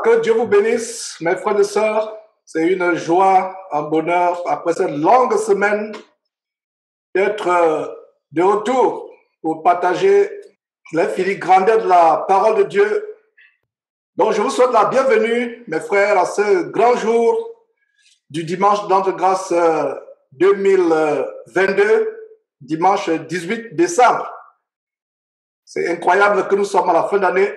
Que Dieu vous bénisse, mes frères et sœurs. C'est une joie, un bonheur, après cette longue semaine, d'être de retour pour partager l'infinie grandeur de la parole de Dieu. Donc, je vous souhaite la bienvenue, mes frères, à ce grand jour du dimanche d'Entre Grâce 2022, dimanche 18 décembre. C'est incroyable que nous sommes à la fin d'année.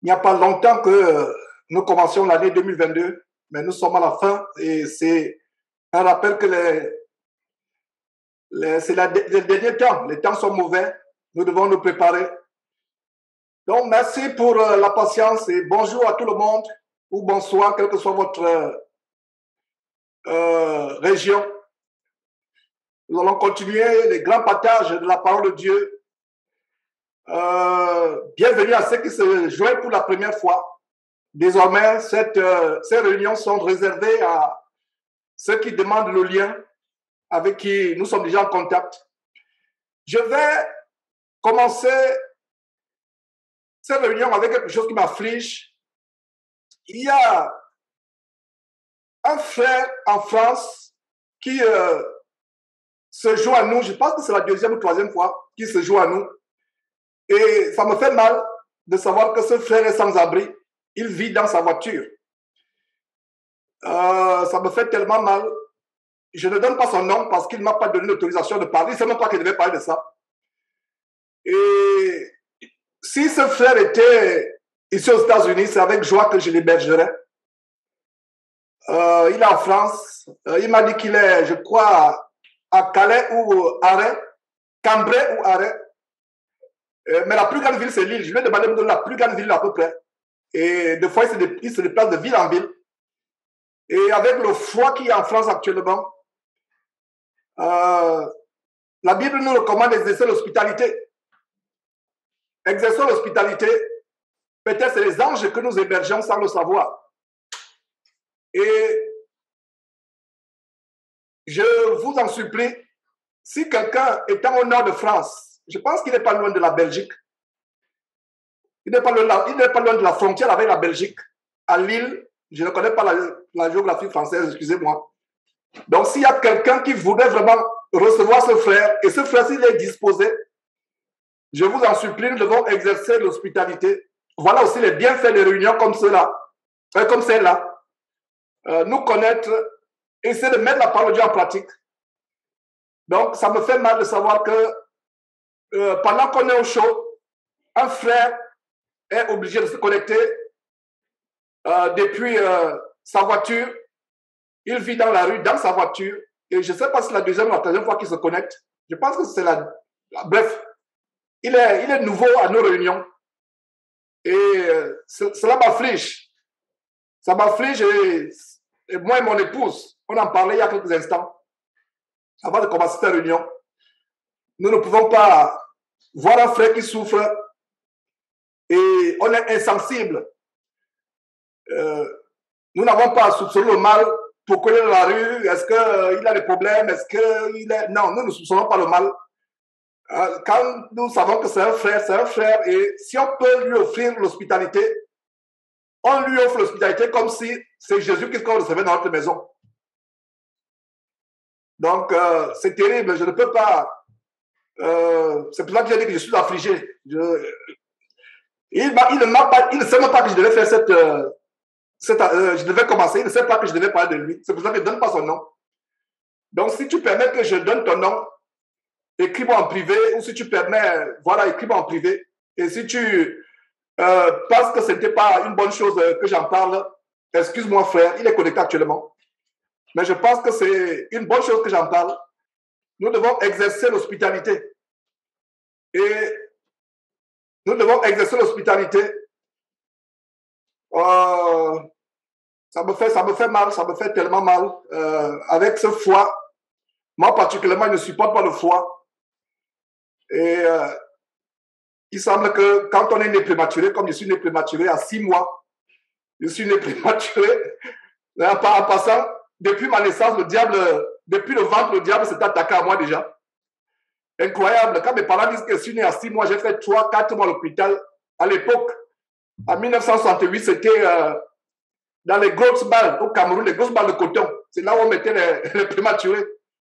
Il n'y a pas longtemps que nous commencions l'année 2022, mais nous sommes à la fin et c'est un rappel que c'est les derniers temps. Les temps sont mauvais. Nous devons nous préparer. Donc, merci pour la patience et bonjour à tout le monde ou bonsoir, quelle que soit votre région. Nous allons continuer les grands partages de la parole de Dieu. Bienvenue à ceux qui se joignent pour la première fois. Désormais, ces réunions sont réservées à ceux qui demandent le lien, avec qui nous sommes déjà en contact. Je vais commencer cette réunion avec quelque chose qui m'afflige. Il y a un frère en France qui se joint à nous. Je pense que c'est la deuxième ou troisième fois qu'il se joint à nous. Et ça me fait mal de savoir que ce frère est sans abri. Il vit dans sa voiture. Ça me fait tellement mal. Je ne donne pas son nom parce qu'il ne m'a pas donné l'autorisation de parler. Il ne sait même pas qu'il devait parler de ça. Et si ce frère était ici aux États-Unis, c'est avec joie que je l'hébergerais. Il est en France. Il m'a dit qu'il est, je crois, à Calais ou Arrêt, Cambrai ou Arrêt. Mais la plus grande ville, c'est Lille. Je lui ai demandé de me donner la plus grande ville à peu près. Et des fois, il se déplace de ville en ville. Et avec le froid qu'il y a en France actuellement, la Bible nous recommande d'exercer l'hospitalité. Exerçons l'hospitalité. Peut-être c'est les anges que nous hébergeons sans le savoir. Et je vous en supplie, si quelqu'un étant au nord de France, je pense qu'il n'est pas loin de la Belgique, il n'est pas loin de la frontière avec la Belgique, à Lille. Je ne connais pas la géographie française, excusez-moi. Donc, s'il y a quelqu'un qui voudrait vraiment recevoir ce frère, et ce frère, s'il est disposé, je vous en supplie, nous devons exercer l'hospitalité. Voilà aussi les bienfaits des réunions comme celle-là. Nous connaître, essayer de mettre la parole de Dieu en pratique. Donc, ça me fait mal de savoir que pendant qu'on est au chaud, un frère est obligé de se connecter depuis sa voiture. Il vit dans la rue, dans sa voiture. Et je ne sais pas si c'est la deuxième ou la troisième fois qu'il se connecte. Je pense que c'est Bref, il est nouveau à nos réunions. Et cela m'afflige. Ça m'afflige et moi et mon épouse, on en parlait il y a quelques instants, avant de commencer cette réunion. Nous ne pouvons pas voir un frère qui souffre et on est insensible. Nous n'avons pas à soupçonner le mal. Pourquoi il est dans la rue? Est-ce qu'il a des problèmes? Non, nous ne soupçonnons pas le mal. Quand nous savons que c'est un frère. Et si on peut lui offrir l'hospitalité, on lui offre l'hospitalité comme si c'est Jésus-Christ qu'on recevait dans notre maison. Donc, c'est terrible. Je ne peux pas. C'est pour ça que j'ai dit que je suis affligé. Il ne sait même pas que je devais faire je devais commencer. Il ne sait pas que je devais parler de lui. C'est pour ça que je ne donne pas son nom. Donc, si tu permets que je donne ton nom, écris-moi en privé. Ou si tu permets, voilà, écris-moi en privé. Et si tu penses que ce n'était pas une bonne chose que j'en parle, excuse-moi, frère. Il est connecté actuellement. Mais je pense que c'est une bonne chose que j'en parle. Nous devons exercer l'hospitalité. Et nous devons exercer l'hospitalité. Ça me fait mal, ça me fait tellement mal. Avec ce foie, moi particulièrement, je ne supporte pas le foie. Et il semble que quand on est né prématuré, comme je suis né prématuré à 6 mois, je suis né prématuré. En passant, depuis ma naissance, depuis le ventre, le diable s'est attaqué à moi déjà. Incroyable. Quand mes parents disent que je suis né à 6 mois, j'ai fait 3-4 mois à l'hôpital à l'époque. En 1968, c'était dans les grosses balles au Cameroun, les grosses balles de coton. C'est là où on mettait les prématurés.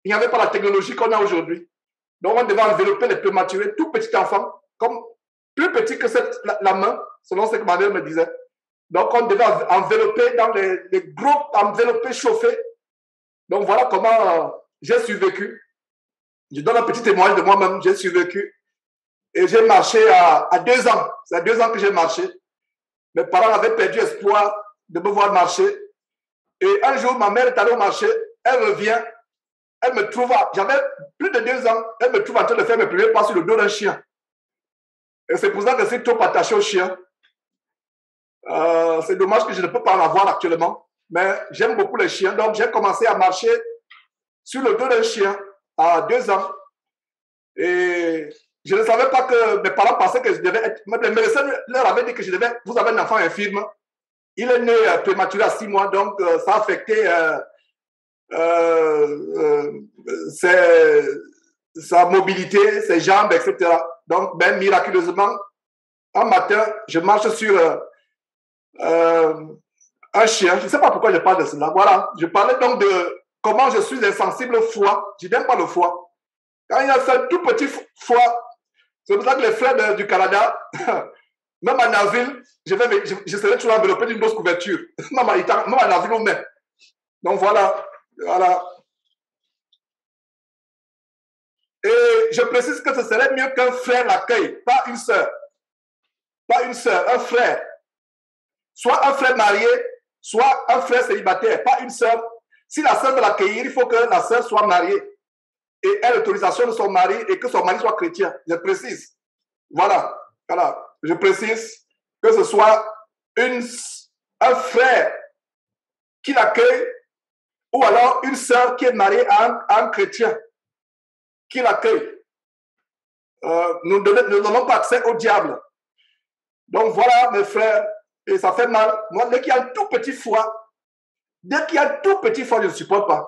Il n'y avait pas la technologie qu'on a aujourd'hui. Donc, on devait envelopper les prématurés, tout petit enfant, comme plus petit que la main, selon ce que ma mère me disait. Donc, on devait envelopper dans les gros enveloppés chauffés. Donc, voilà comment j'ai survécu. Je donne un petit témoignage de moi-même. J'ai survécu. Et j'ai marché à 2 ans. C'est à 2 ans que j'ai marché. Mes parents avaient perdu espoir de me voir marcher. Et un jour, ma mère est allée au marché. Elle revient. Elle me trouve, j'avais plus de 2 ans, elle me trouve en train de faire mes premiers pas sur le dos d'un chien. Et c'est pour ça que je suis trop attaché au chien. C'est dommage que je ne peux pas en avoir actuellement. Mais j'aime beaucoup les chiens. Donc, j'ai commencé à marcher sur le dos d'un chien à 2 ans. Et je ne savais pas que mes parents pensaient que je devais être. Les médecins leur avaient dit que je devais. Vous avez un enfant infirme. Il est né prématuré à 6 mois. Donc, ça a affecté sa mobilité, ses jambes, etc. Donc, ben, miraculeusement, un matin, je marche sur un chien. Je ne sais pas pourquoi je parle de cela. Voilà. Je parlais donc de comment je suis insensible au foie. Je n'aime pas le foie. Quand il y a ce tout petit foie, c'est pour ça que les frères du Canada, même en avril, je serai toujours enveloppé d'une grosse couverture. Même en avril ou mai. Donc voilà. Voilà. Et je précise que ce serait mieux qu'un frère l'accueille, pas une sœur. Pas une sœur, un frère. Soit un frère marié, soit un frère célibataire, pas une sœur. Si la sœur veut l'accueillir, il faut que la sœur soit mariée et ait l'autorisation de son mari et que son mari soit chrétien. Je précise. Voilà. Voilà. Je précise que ce soit un frère qui l'accueille ou alors une sœur qui est mariée à un chrétien qui l'accueille. Nous ne donnons pas accès au diable. Donc voilà, mes frères, et ça fait mal. Moi, dès qu'il y a un tout petit foie, je ne supporte pas.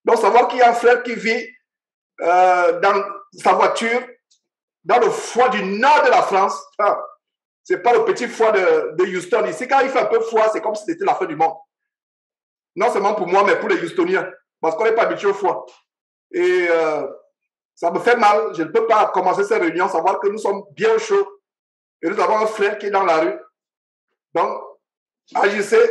Donc, savoir qu'il y a un frère qui vit dans sa voiture, dans le foie du nord de la France, c'est pas le petit foie de Houston. Ici, quand il fait un peu froid, c'est comme si c'était la fin du monde. Non seulement pour moi, mais pour les Houstoniens, parce qu'on n'est pas habitué au froid. Et ça me fait mal. Je ne peux pas commencer cette réunion, savoir que nous sommes bien chauds. Et nous avons un frère qui est dans la rue. Donc, agissez.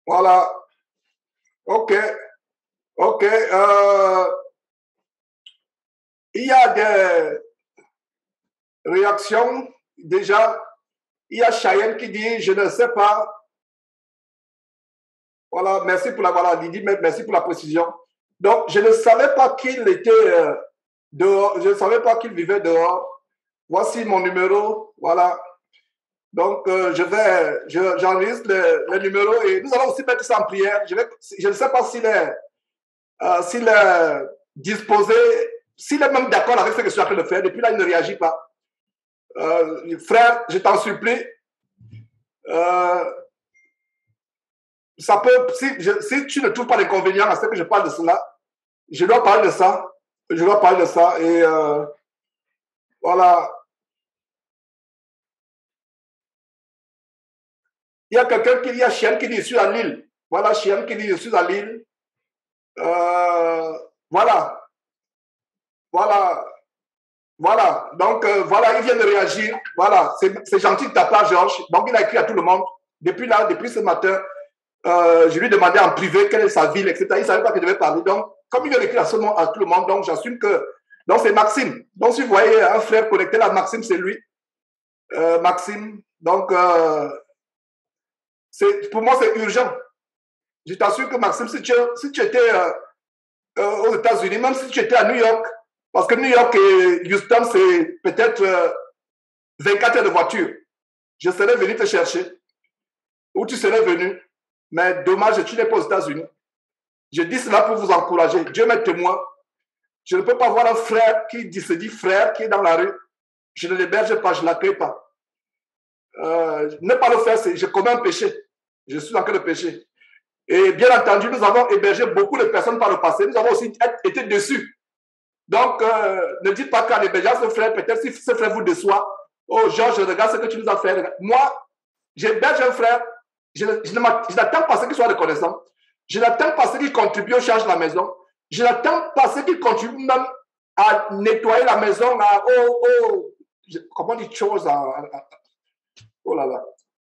Voilà. OK. OK. Il y a des réactions. Déjà, il y a Cheyenne qui dit, je ne sais pas. Voilà, merci pour voilà, Lydie, merci pour la précision. Donc, je ne savais pas qu'il était dehors. Je ne savais pas qu'il vivait dehors. Voici mon numéro. Voilà. Donc, j'enregistre le numéro et nous allons aussi mettre ça en prière. Je ne sais pas s'il est disposé, s'il est même d'accord avec ce que je suis en train de faire. Depuis là, il ne réagit pas. Frère, je t'en supplie. Ça peut, si tu ne trouves pas d'inconvénient à ce que je parle de cela, je dois parler de ça. Je dois parler de ça. Et voilà. Il y a quelqu'un qui dit, Chien qui dit, je suis à Lille. Voilà, Chien qui dit, je suis à Lille. Voilà. Voilà. Voilà. Donc, voilà, il vient de réagir. Voilà. C'est gentil de ta part, Georges. Donc, il a écrit à tout le monde. Depuis là, depuis ce matin, je lui demandais en privé quelle est sa ville, etc. Il ne savait pas que je devais parler. Donc, comme il vient d'écrire à tout le monde, donc j'assume que. Donc, c'est Maxime. Donc, si vous voyez un frère connecté là, Maxime, c'est lui. Maxime. Donc, pour moi, c'est urgent. Je t'assure que Maxime, si tu étais aux États-Unis, même si tu étais à New York, parce que New York et Houston, c'est peut-être 24 heures de voiture, je serais venu te chercher, ou tu serais venu, mais dommage, tu n'es pas aux États-Unis. Je dis cela pour vous encourager. Dieu m'est témoin. Je ne peux pas voir un frère qui se dit frère, qui est dans la rue. Je ne l'héberge pas, je ne l'accueille pas. Ne pas le faire, je commets un péché. Je suis en train de pécher. Et bien entendu, nous avons hébergé beaucoup de personnes par le passé. Nous avons aussi été déçus. Donc, ne dites pas qu'en hébergeant ce frère, peut-être si ce frère vous déçoit, oh Georges, regarde ce que tu nous as fait. Moi, j'héberge un frère, je n'attends pas ce qu'il soit reconnaissant. Je n'attends pas ce qu'il contribue au charge de la maison. Je n'attends pas ce qu'il contribue même à nettoyer la maison, comment dire chose, oh là là,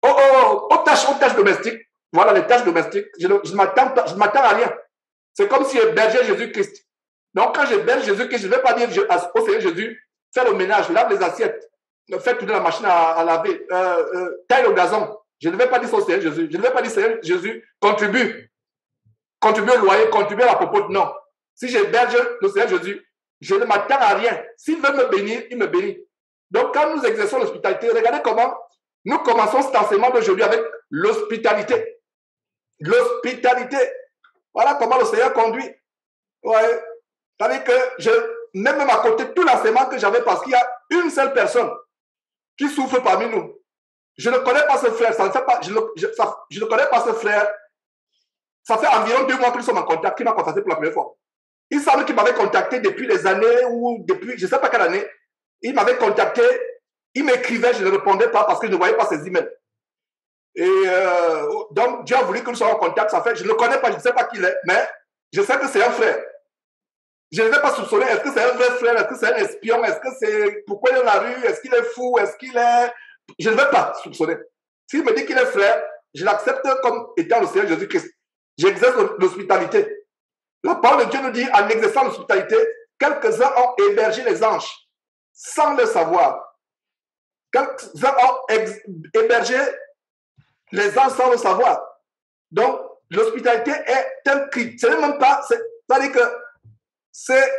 aux tâches domestiques. Voilà les tâches domestiques. Je ne m'attends à rien. C'est comme si j'hébergeais Jésus-Christ. Donc, quand j'héberge Jésus-Christ, je ne vais pas dire au Seigneur Jésus, fais le ménage, lave les assiettes, fais tourner la machine à laver, taille le gazon. Je ne vais pas dire au Seigneur Jésus. Je ne vais pas dire Seigneur Jésus, contribue au loyer, contribue à la popote. Non. Si j'héberge le Seigneur Jésus, je ne m'attends à rien. S'il veut me bénir, il me bénit. Donc, quand nous exerçons l'hospitalité, regardez comment nous commençons cet enseignement d'aujourd'hui avec l'hospitalité. L'hospitalité. Voilà comment le Seigneur conduit. Ouais. C'est-à-dire que je mets même à côté tout l'enseignement que j'avais parce qu'il y a une seule personne qui souffre parmi nous. Je ne connais pas ce frère. Ça ne fait pas, je ne connais pas ce frère. Ça fait environ 2 mois que nous sommes en contact, qui m'a contacté pour la première fois. Il semble qu'il m'avait contacté depuis les années ou depuis, je ne sais pas quelle année. Il m'avait contacté, il m'écrivait, je ne répondais pas parce que je ne voyais pas ses emails. Et donc, Dieu a voulu que nous soyons en contact. Ça fait, je ne le connais pas, je ne sais pas qui il est, mais je sais que c'est un frère. Je ne vais pas soupçonner, est-ce que c'est un vrai frère, est-ce que c'est un espion, est-ce que c'est, pourquoi il est dans la rue, est-ce qu'il est fou, est-ce qu'il est... Je ne vais pas soupçonner. S'il me dit qu'il est frère, je l'accepte comme étant le Seigneur Jésus-Christ. J'exerce l'hospitalité. La parole de Dieu nous dit, en exerçant l'hospitalité, quelques-uns ont hébergé les anges sans le savoir. Quelques-uns ont hébergé les anges sans le savoir. Donc, l'hospitalité est un cri. Ce n'est même pas, c'est-à-dire que c'est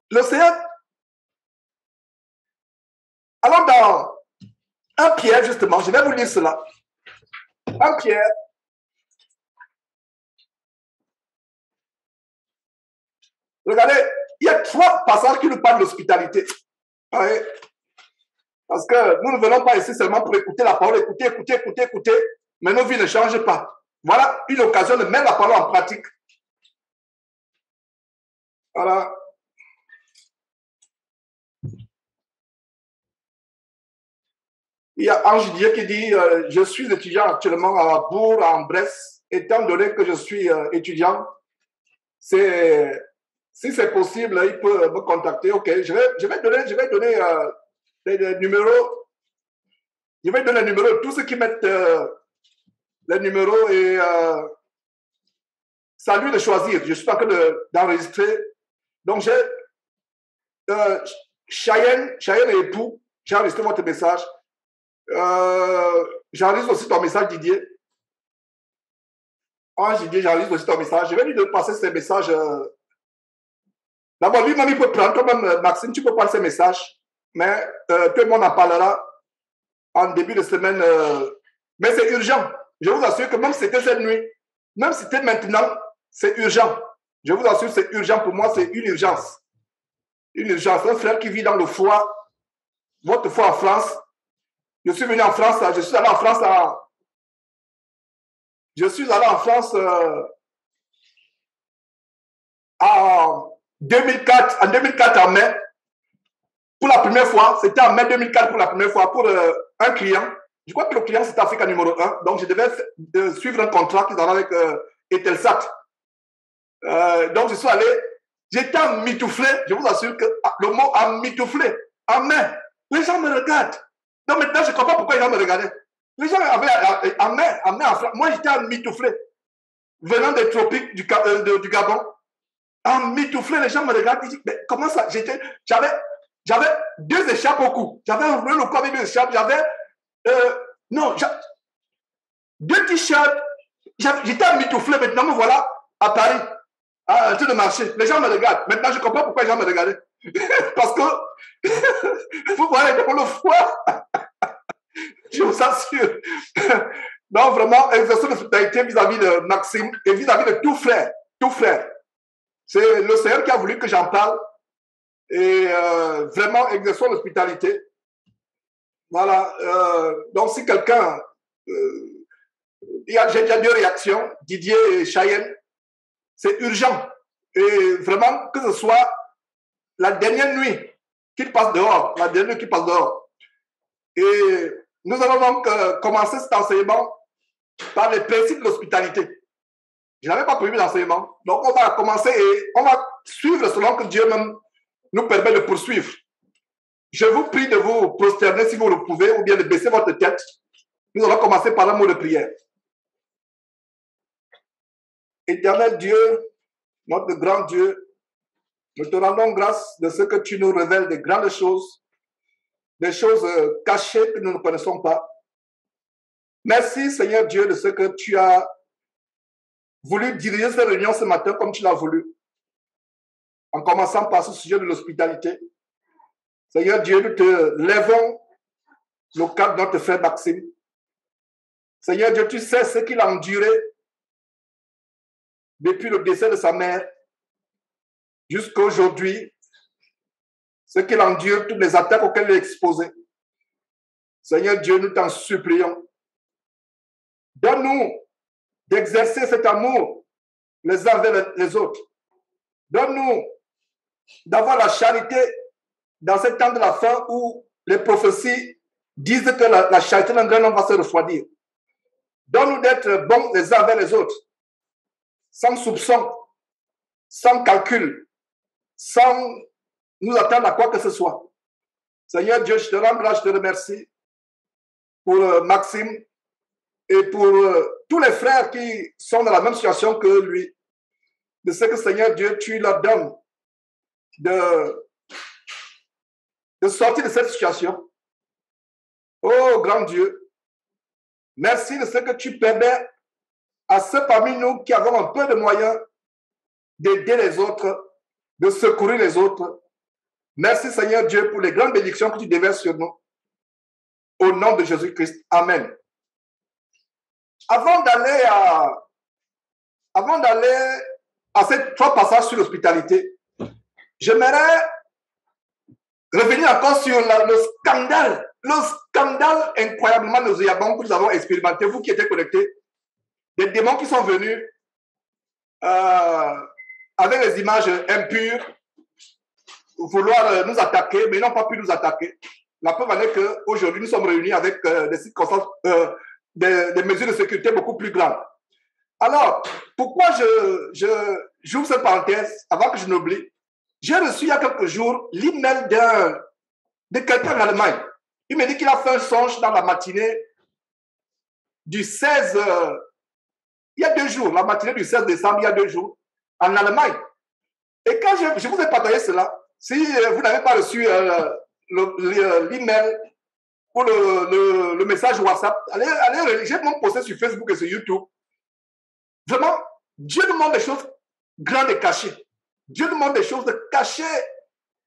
le Seigneur. Allons dans 1 Pierre, justement, je vais vous lire cela. 1 Pierre. Regardez, il y a 3 passages qui nous parlent de l'hospitalité. Ouais. Parce que nous ne venons pas ici seulement pour écouter la parole, écouter, mais nos vies ne changent pas. Voilà une occasion de mettre la parole en pratique. Voilà. Il y a Ange Dieu qui dit je suis étudiant actuellement à Bourg, en Bresse. Étant donné que je suis étudiant, si c'est possible, il peut me contacter. Ok, je vais donner les numéros. Je vais donner les numéros. Tous ceux qui mettent les numéros et c'est à lui de choisir. Je suis en train d'enregistrer. Donc, j'ai Cheyenne et époux. J'ai enregistré votre message. J'enregistre aussi ton message, Didier. Didier, j'enregistre aussi ton message. Je vais lui passer ces messages. D'abord, lui-même, il peut prendre. Toi-même, Maxime, tu peux prendre ces messages. Mais tout le monde en parlera en début de semaine. Mais c'est urgent. Je vous assure que même si c'était cette nuit, même si c'était maintenant, c'est urgent. Je vous assure, c'est urgent pour moi, c'est une urgence. Une urgence. Un frère qui vit dans le foie, votre foi en France. Je suis venu en France, je suis allé en France en 2004 en mai. Pour la première fois, c'était en mai 2004 pour la première fois pour un client. Je crois que le client, c'était Africa numéro 1. Donc, je devais suivre un contrat qu'ils avaient avec Etelsat. Donc, je suis allé. J'étais emmitouflé. Je vous assure que le mot emmitouflé, en mai, les gens me regardent. Donc, maintenant, je ne comprends pas pourquoi les gens me regardaient. Les gens avaient en mai, en France. Moi, j'étais emmitouflé. Venant des tropiques du Gabon. Emmitouflé, les gens me regardent. Ils disent, mais comment ça? J'avais 2 écharpes au cou. J'avais un rouleau au cou avec 2 écharpes. J'avais 2 t-shirts. J'étais emmitouflé. Maintenant, me voilà à Paris, en train de marcher. Les gens me regardent. Maintenant, je comprends pourquoi les gens me regardaient. Parce que, vous voyez, pour le foie, je vous assure. Donc, vraiment, exercer l'hospitalité vis-à-vis de Maxime et vis-à-vis de tout frère. Tout frère. C'est le Seigneur qui a voulu que j'en parle. Et vraiment, exerçons l'hospitalité. Voilà. Donc, si quelqu'un... j'ai déjà 2 réactions, Didier et Cheyenne. C'est urgent. Et vraiment, que ce soit la dernière nuit qu'il passe dehors, la dernière nuit qu'il passe dehors. Et nous allons donc commencer cet enseignement par les principes de l'hospitalité. Je n'avais pas prévu l'enseignement. Donc, on va commencer et on va suivre selon que Dieu même nous permet de poursuivre. Je vous prie de vous prosterner si vous le pouvez ou bien de baisser votre tête. Nous allons commencer par un mot de prière. Éternel Dieu, notre grand Dieu, nous te rendons grâce de ce que tu nous révèles des grandes choses, des choses cachées que nous ne connaissons pas. Merci Seigneur Dieu de ce que tu as voulu diriger cette réunion ce matin comme tu l'as voulu, en commençant par ce sujet de l'hospitalité. Seigneur Dieu, nous te lèvons le cadre de notre frère Maxime. Seigneur Dieu, tu sais ce qu'il a enduré depuis le décès de sa mère jusqu'à aujourd'hui, ce qu'il endure, toutes les attaques auxquelles il est exposé. Seigneur Dieu, nous t'en supplions. Donne-nous d'exercer cet amour les uns vers les autres. Donne-nous d'avoir la charité dans ce temps de la fin où les prophéties disent que la charité d'un grand homme va se refroidir. Donne-nous d'être bons les uns vers les autres, sans soupçon, sans calcul, sans nous attendre à quoi que ce soit. Seigneur Dieu, je te rends grâce, je te remercie pour Maxime et pour tous les frères qui sont dans la même situation que lui. De ce que, Seigneur Dieu, tu leur donnes de sortir de cette situation. Oh, grand Dieu, merci de ce que tu permets à ceux parmi nous qui avons un peu de moyens d'aider les autres, de secourir les autres. Merci, Seigneur Dieu, pour les grandes bénédictions que tu déverses sur nous. Au nom de Jésus-Christ. Amen. Avant d'aller à ces 3 passages sur l'hospitalité, j'aimerais revenir encore sur le scandale incroyablement nauséabond que nous avons expérimenté, vous qui étiez connectés, des démons qui sont venus avec les images impures, vouloir nous attaquer, mais ils n'ont pas pu nous attaquer. La preuve en est qu'aujourd'hui, nous sommes réunis avec des circonstances, des mesures de sécurité beaucoup plus grandes. Alors, pourquoi j'ouvre cette parenthèse avant que je n'oublie? J'ai reçu il y a quelques jours l'email de quelqu'un en Allemagne. Il me dit qu'il a fait un songe dans la matinée du 16, il y a 2 jours, la matinée du 16 décembre, il y a 2 jours, en Allemagne. Et quand je vous ai partagé cela, si vous n'avez pas reçu l'email ou le message WhatsApp, allez, j'ai même posté sur Facebook et sur YouTube. Vraiment, Dieu nous montre des choses grandes et cachées. Dieu nous montre des choses cachées.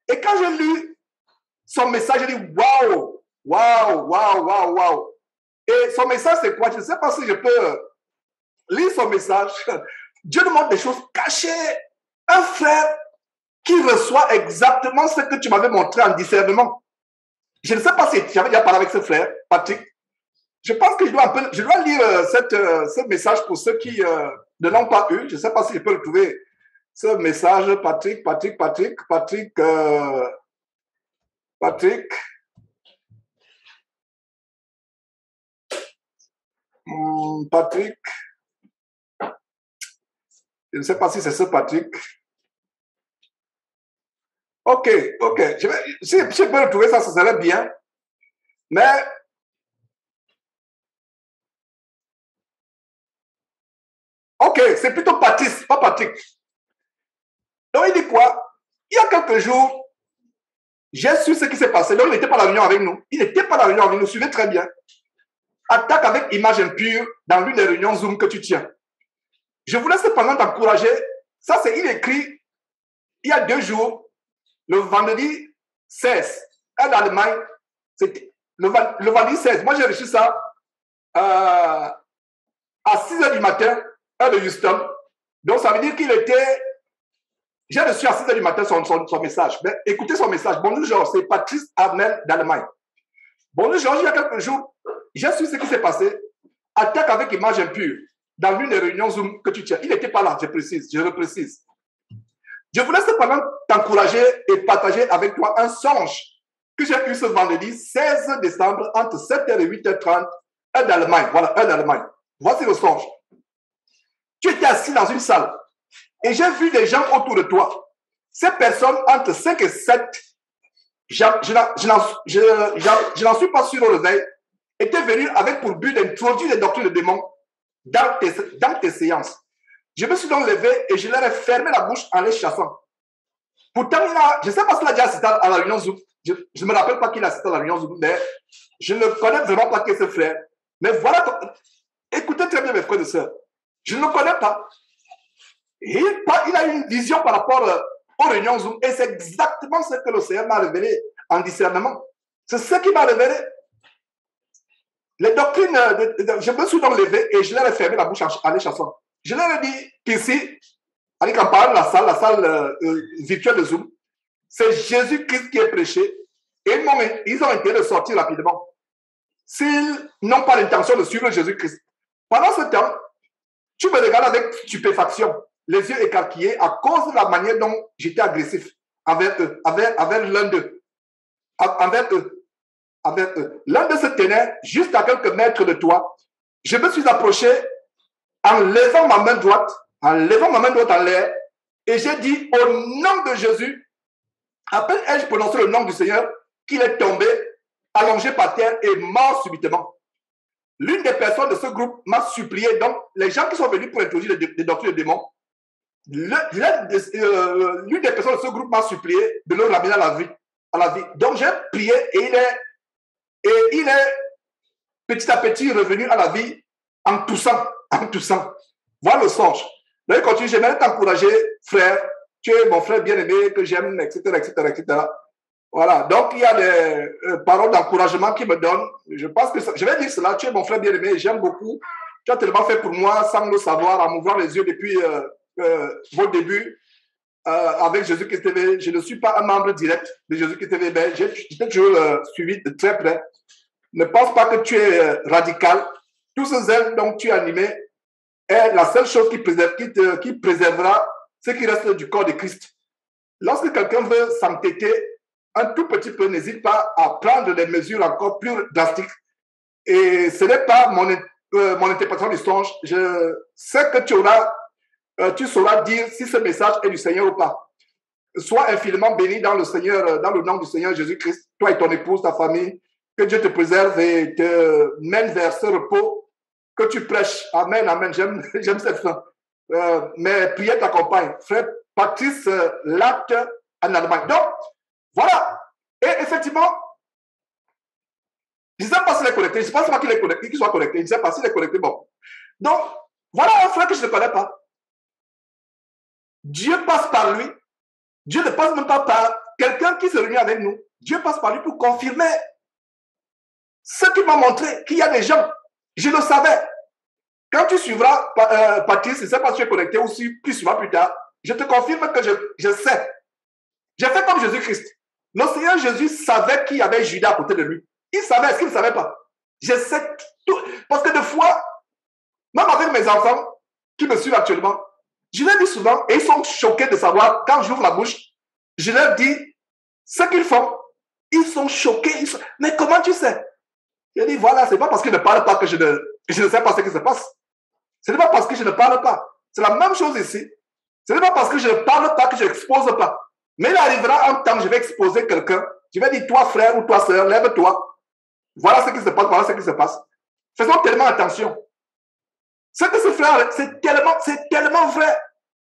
Et quand j'ai lu son message, j'ai dit waouh, waouh, waouh, waouh, waouh. Et son message, c'est quoi? Je ne sais pas si je peux lire son message. Dieu nous montre des choses cachées. Un frère qui reçoit exactement ce que tu m'avais montré en discernement. Je ne sais pas si tu avais déjà parlé avec ce frère, Patrick. Je pense que je dois lire ce message pour ceux qui ne l'ont pas eu. Je ne sais pas si je peux le trouver. Ce message, Patrick. Je ne sais pas si c'est ce Patrick. Ok. Si je peux le trouver, ça serait bien. Mais ok, c'est plutôt Patrice, pas Patrick. Donc il dit quoi? Il y a quelques jours, j'ai su ce qui s'est passé. Donc il n'était pas à la réunion avec nous. Il n'était pas à la réunion avec nous, suivez très bien. Attaque avec image impure dans l'une des réunions Zoom que tu tiens. Je voulais cependant t'encourager. Ça, c'est il écrit il y a 2 jours, le vendredi 16, en Allemagne. C'était le vendredi 16. Moi, j'ai reçu ça à 6 h du matin, heure de Houston. Donc, ça veut dire qu'il était... J'ai reçu à 6 h du matin son message. Mais écoutez son message. Bonjour, Georges, c'est Patrice Armel d'Allemagne. Bonjour, Georges, il y a quelques jours, j'ai su ce qui s'est passé. Attaque avec image impure dans l'une des réunions Zoom que tu tiens. Il n'était pas là, je le précise. Je voulais cependant t'encourager et partager avec toi un songe que j'ai eu ce vendredi 16 décembre entre 7h et 8h30, heure d'Allemagne. Voilà, heure d'Allemagne. Voici le songe. Tu étais assis dans une salle et j'ai vu des gens autour de toi. Ces personnes entre 5 et 7, je n'en suis pas sûr au réveil, étaient venues avec pour but d'introduire les doctrines de démons dans tes séances. Je me suis donc levé et je leur ai fermé la bouche en les chassant. Pourtant, je ne sais pas s'il a déjà assisté à la réunion Zoom. Je ne me rappelle pas qu'il a assisté à la réunion Zoom, mais je ne connais vraiment pas qui est ce frère. Mais voilà, écoutez très bien mes frères et sœurs. Je ne le connais pas. Et il a une vision par rapport aux réunions Zoom et c'est exactement ce que le Seigneur m'a révélé en discernement. C'est ce qu'il m'a révélé. Les doctrines, je me suis donc levé et je leur ai fermé la bouche en les chassant. Je leur ai dit qu'ici, avec en parlant de la salle virtuelle de Zoom, c'est Jésus-Christ qui est prêché et ils ont intérêt de sortir rapidement. S'ils n'ont pas l'intention de suivre Jésus-Christ. Pendant ce temps, tu me regardes avec stupéfaction, les yeux écarquillés à cause de la manière dont j'étais agressif envers eux, envers l'un d'eux. Envers eux. L'un de se tenait juste à quelques mètres de toi. Je me suis approché en levant ma main droite en l'air, et j'ai dit au nom de Jésus, à peine ai-je prononcé le nom du Seigneur, qu'il est tombé, allongé par terre et mort subitement. L'une des personnes de ce groupe m'a supplié, donc les gens qui sont venus pour introduire des doctrines de démons, l'une des personnes de ce groupe m'a supplié de le ramener à la vie. Donc j'ai prié et il est petit à petit revenu à la vie en toussant. Voilà le songe. Donc, continue, j'aimerais t'encourager, frère. Tu es mon frère bien-aimé que j'aime, etc. Voilà. Donc, il y a des paroles d'encouragement qui me donnent. Je pense que je vais dire cela. Tu es mon frère bien-aimé, j'aime beaucoup. Tu as tellement fait pour moi sans le savoir, en m'ouvrant les yeux depuis vos débuts avec Jésus-Christ TV. Je ne suis pas un membre direct de Jésus-Christ TV, mais j'ai toujours suivi de très près. Ne pense pas que tu es radical. Tout ce zèle dont tu es animé est la seule chose qui préservera ce qui reste du corps de Christ. Lorsque quelqu'un veut s'entêter un tout petit peu, n'hésite pas à prendre des mesures encore plus drastiques. Et ce n'est pas mon interprétation du songe. Je sais que tu sauras dire si ce message est du Seigneur ou pas. Sois infiniment béni dans le nom du Seigneur Jésus-Christ, toi et ton épouse, ta famille. Que Dieu te préserve et te mène vers ce repos que tu prêches. Amen, amen. J'aime cette fin. Mais prière t'accompagne. Frère Patrice Latte en Allemagne. Donc, voilà. Et effectivement, je ne sais pas s'il est connecté. Je ne pense pas qu'il est connecté, qu'il soit connecté. Je ne sais pas s'il est connecté. Bon. Donc, voilà un frère que je ne connais pas. Dieu passe par lui. Dieu ne passe même pas par quelqu'un qui se réunit avec nous. Dieu passe par lui pour confirmer ce qui m'a montré qu'il y a des gens. Je le savais. Quand tu suivras Patrice, je ne sais pas si tu es connecté ou si tu suivras plus tard, je te confirme que je sais. J'ai fait comme Jésus-Christ. Le Seigneur Jésus savait qu'il y avait Judas à côté de lui. Il savait, est-ce qu'il ne savait pas? Je sais tout. Parce que des fois, même avec mes enfants qui me suivent actuellement, je leur dis souvent, et ils sont choqués de savoir, quand j'ouvre la bouche, je leur dis ce qu'ils font. Ils sont choqués. Mais comment tu sais? Je dis, voilà, ce n'est pas parce que je ne parle pas que je ne sais pas ce qui se passe. Ce n'est pas parce que je ne parle pas. C'est la même chose ici. Ce n'est pas parce que je ne parle pas que je n'expose pas. Mais il arrivera un temps où je vais exposer quelqu'un. Je vais dire, toi frère ou toi sœur, lève-toi. Voilà ce qui se passe, voilà ce qui se passe. Faisons tellement attention. Ce que ce frère, c'est tellement vrai.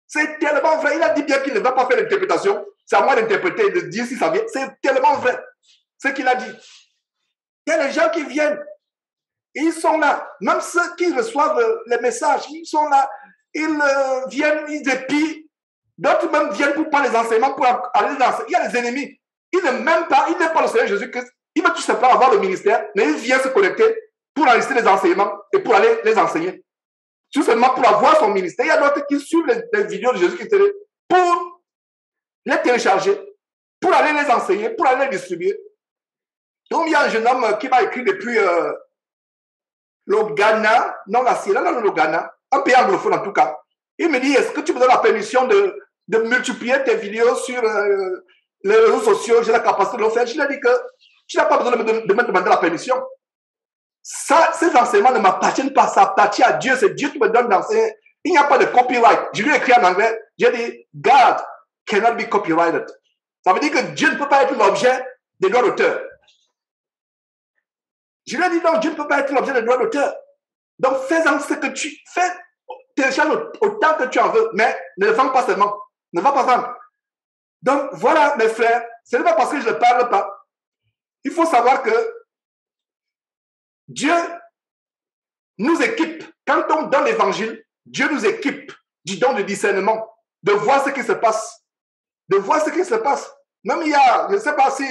C'est tellement vrai. Il a dit bien qu'il ne va pas faire l'interprétation. C'est à moi d'interpréter et de dire si ça vient. C'est tellement vrai. Ce qu'il a dit. Il y a des gens qui viennent. Ils sont là. Même ceux qui reçoivent les messages, ils sont là. Ils viennent, ils épient. D'autres même viennent pour prendre les enseignements, pour aller dans. Il y a des ennemis. Ils n'aiment pas le Seigneur Jésus-Christ. Ils veulent tout simplement avoir le ministère, mais ils viennent se connecter pour enregistrer les enseignements et pour aller les enseigner. Tout simplement pour avoir son ministère. Il y a d'autres qui suivent les vidéos de Jésus-Christ pour les télécharger, pour aller les enseigner, pour aller les distribuer. Donc, il y a un jeune homme qui m'a écrit depuis le Ghana, non la Sierra, non le Ghana, un pays anglophone en tout cas. Il me dit, est-ce que tu me donnes la permission de de multiplier tes vidéos sur les réseaux sociaux, j'ai la capacité de le faire. Je lui ai dit que tu n'as pas besoin de me demander la permission. Ça, ces enseignements ne m'appartiennent pas, ça appartient à Dieu, c'est Dieu qui me donne d'enseigner. Il n'y a pas de copyright. Je lui ai écrit en anglais, j'ai dit, God cannot be copyrighted. Ça veut dire que Dieu ne peut pas être l'objet des droits d'auteur. Je lui ai dit, non, Dieu ne peut pas être l'objet des droits d'auteur. Donc, fais-en ce que tu fais, télécharge autant que tu en veux, mais ne le vends pas seulement. Ne va pas vendre. Donc, voilà, mes frères, ce n'est pas parce que je ne parle pas. Il faut savoir que Dieu nous équipe. Quand on donne l'évangile, Dieu nous équipe du don de discernement, de voir ce qui se passe. De voir ce qui se passe. Même il y a, je ne sais pas si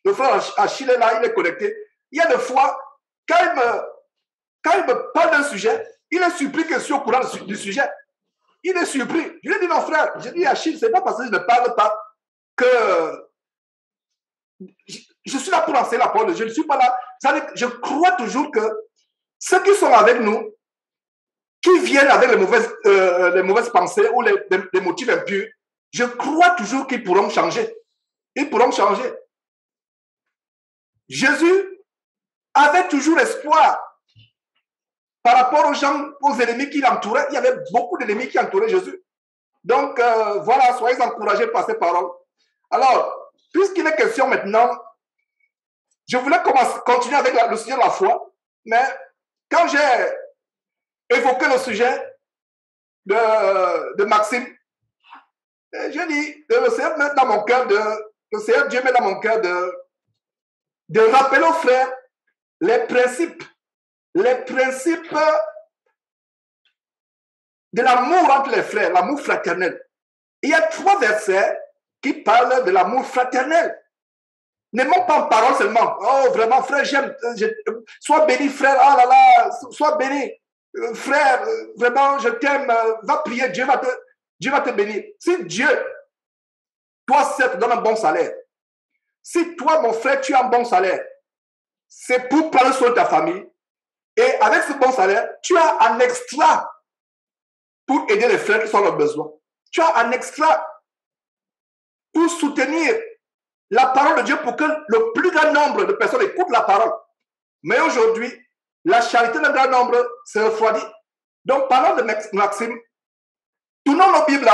le frère Achille est là, il est connecté. Il y a des fois, quand il me parle d'un sujet, il est surpris que je suis au courant du sujet. Il est surpris. Je lui ai dit, non frère, je dis Achille, ce n'est pas parce que je ne parle pas que je suis là pour enseigner la parole. Je ne suis pas là. Je crois toujours que ceux qui sont avec nous, qui viennent avec les mauvaises pensées ou les motifs impurs, je crois toujours qu'ils pourront changer. Ils pourront changer. Jésus avait toujours espoir par rapport aux gens, aux ennemis qui l'entouraient. Il y avait beaucoup d'ennemis qui entouraient Jésus. Donc, voilà, soyez encouragés par ces paroles. Alors, puisqu'il est question maintenant, je voulais continuer avec le sujet de la foi, mais quand j'ai évoqué le sujet de Maxime, j'ai dit, le Seigneur met dans mon cœur le Seigneur Dieu met dans mon cœur de rappeler aux frères les principes de l'amour entre les frères, l'amour fraternel. Il y a 3 versets qui parlent de l'amour fraternel. N'aimons pas en parole seulement. Oh, vraiment, frère, j'aime. Sois béni, frère. Ah là là, sois béni. Frère, vraiment, je t'aime. Va prier, Dieu va te bénir. Si Dieu, toi, seul, te donne un bon salaire, si toi, mon frère, tu as un bon salaire, c'est pour prendre soin de ta famille. Et avec ce bon salaire, tu as un extra pour aider les frères qui sont dans le besoin. Tu as un extra pour soutenir la parole de Dieu pour que le plus grand nombre de personnes écoutent la parole. Mais aujourd'hui, la charité d'un grand nombre se refroidit. Donc, parlons de Maxime. Tournons nos Bibles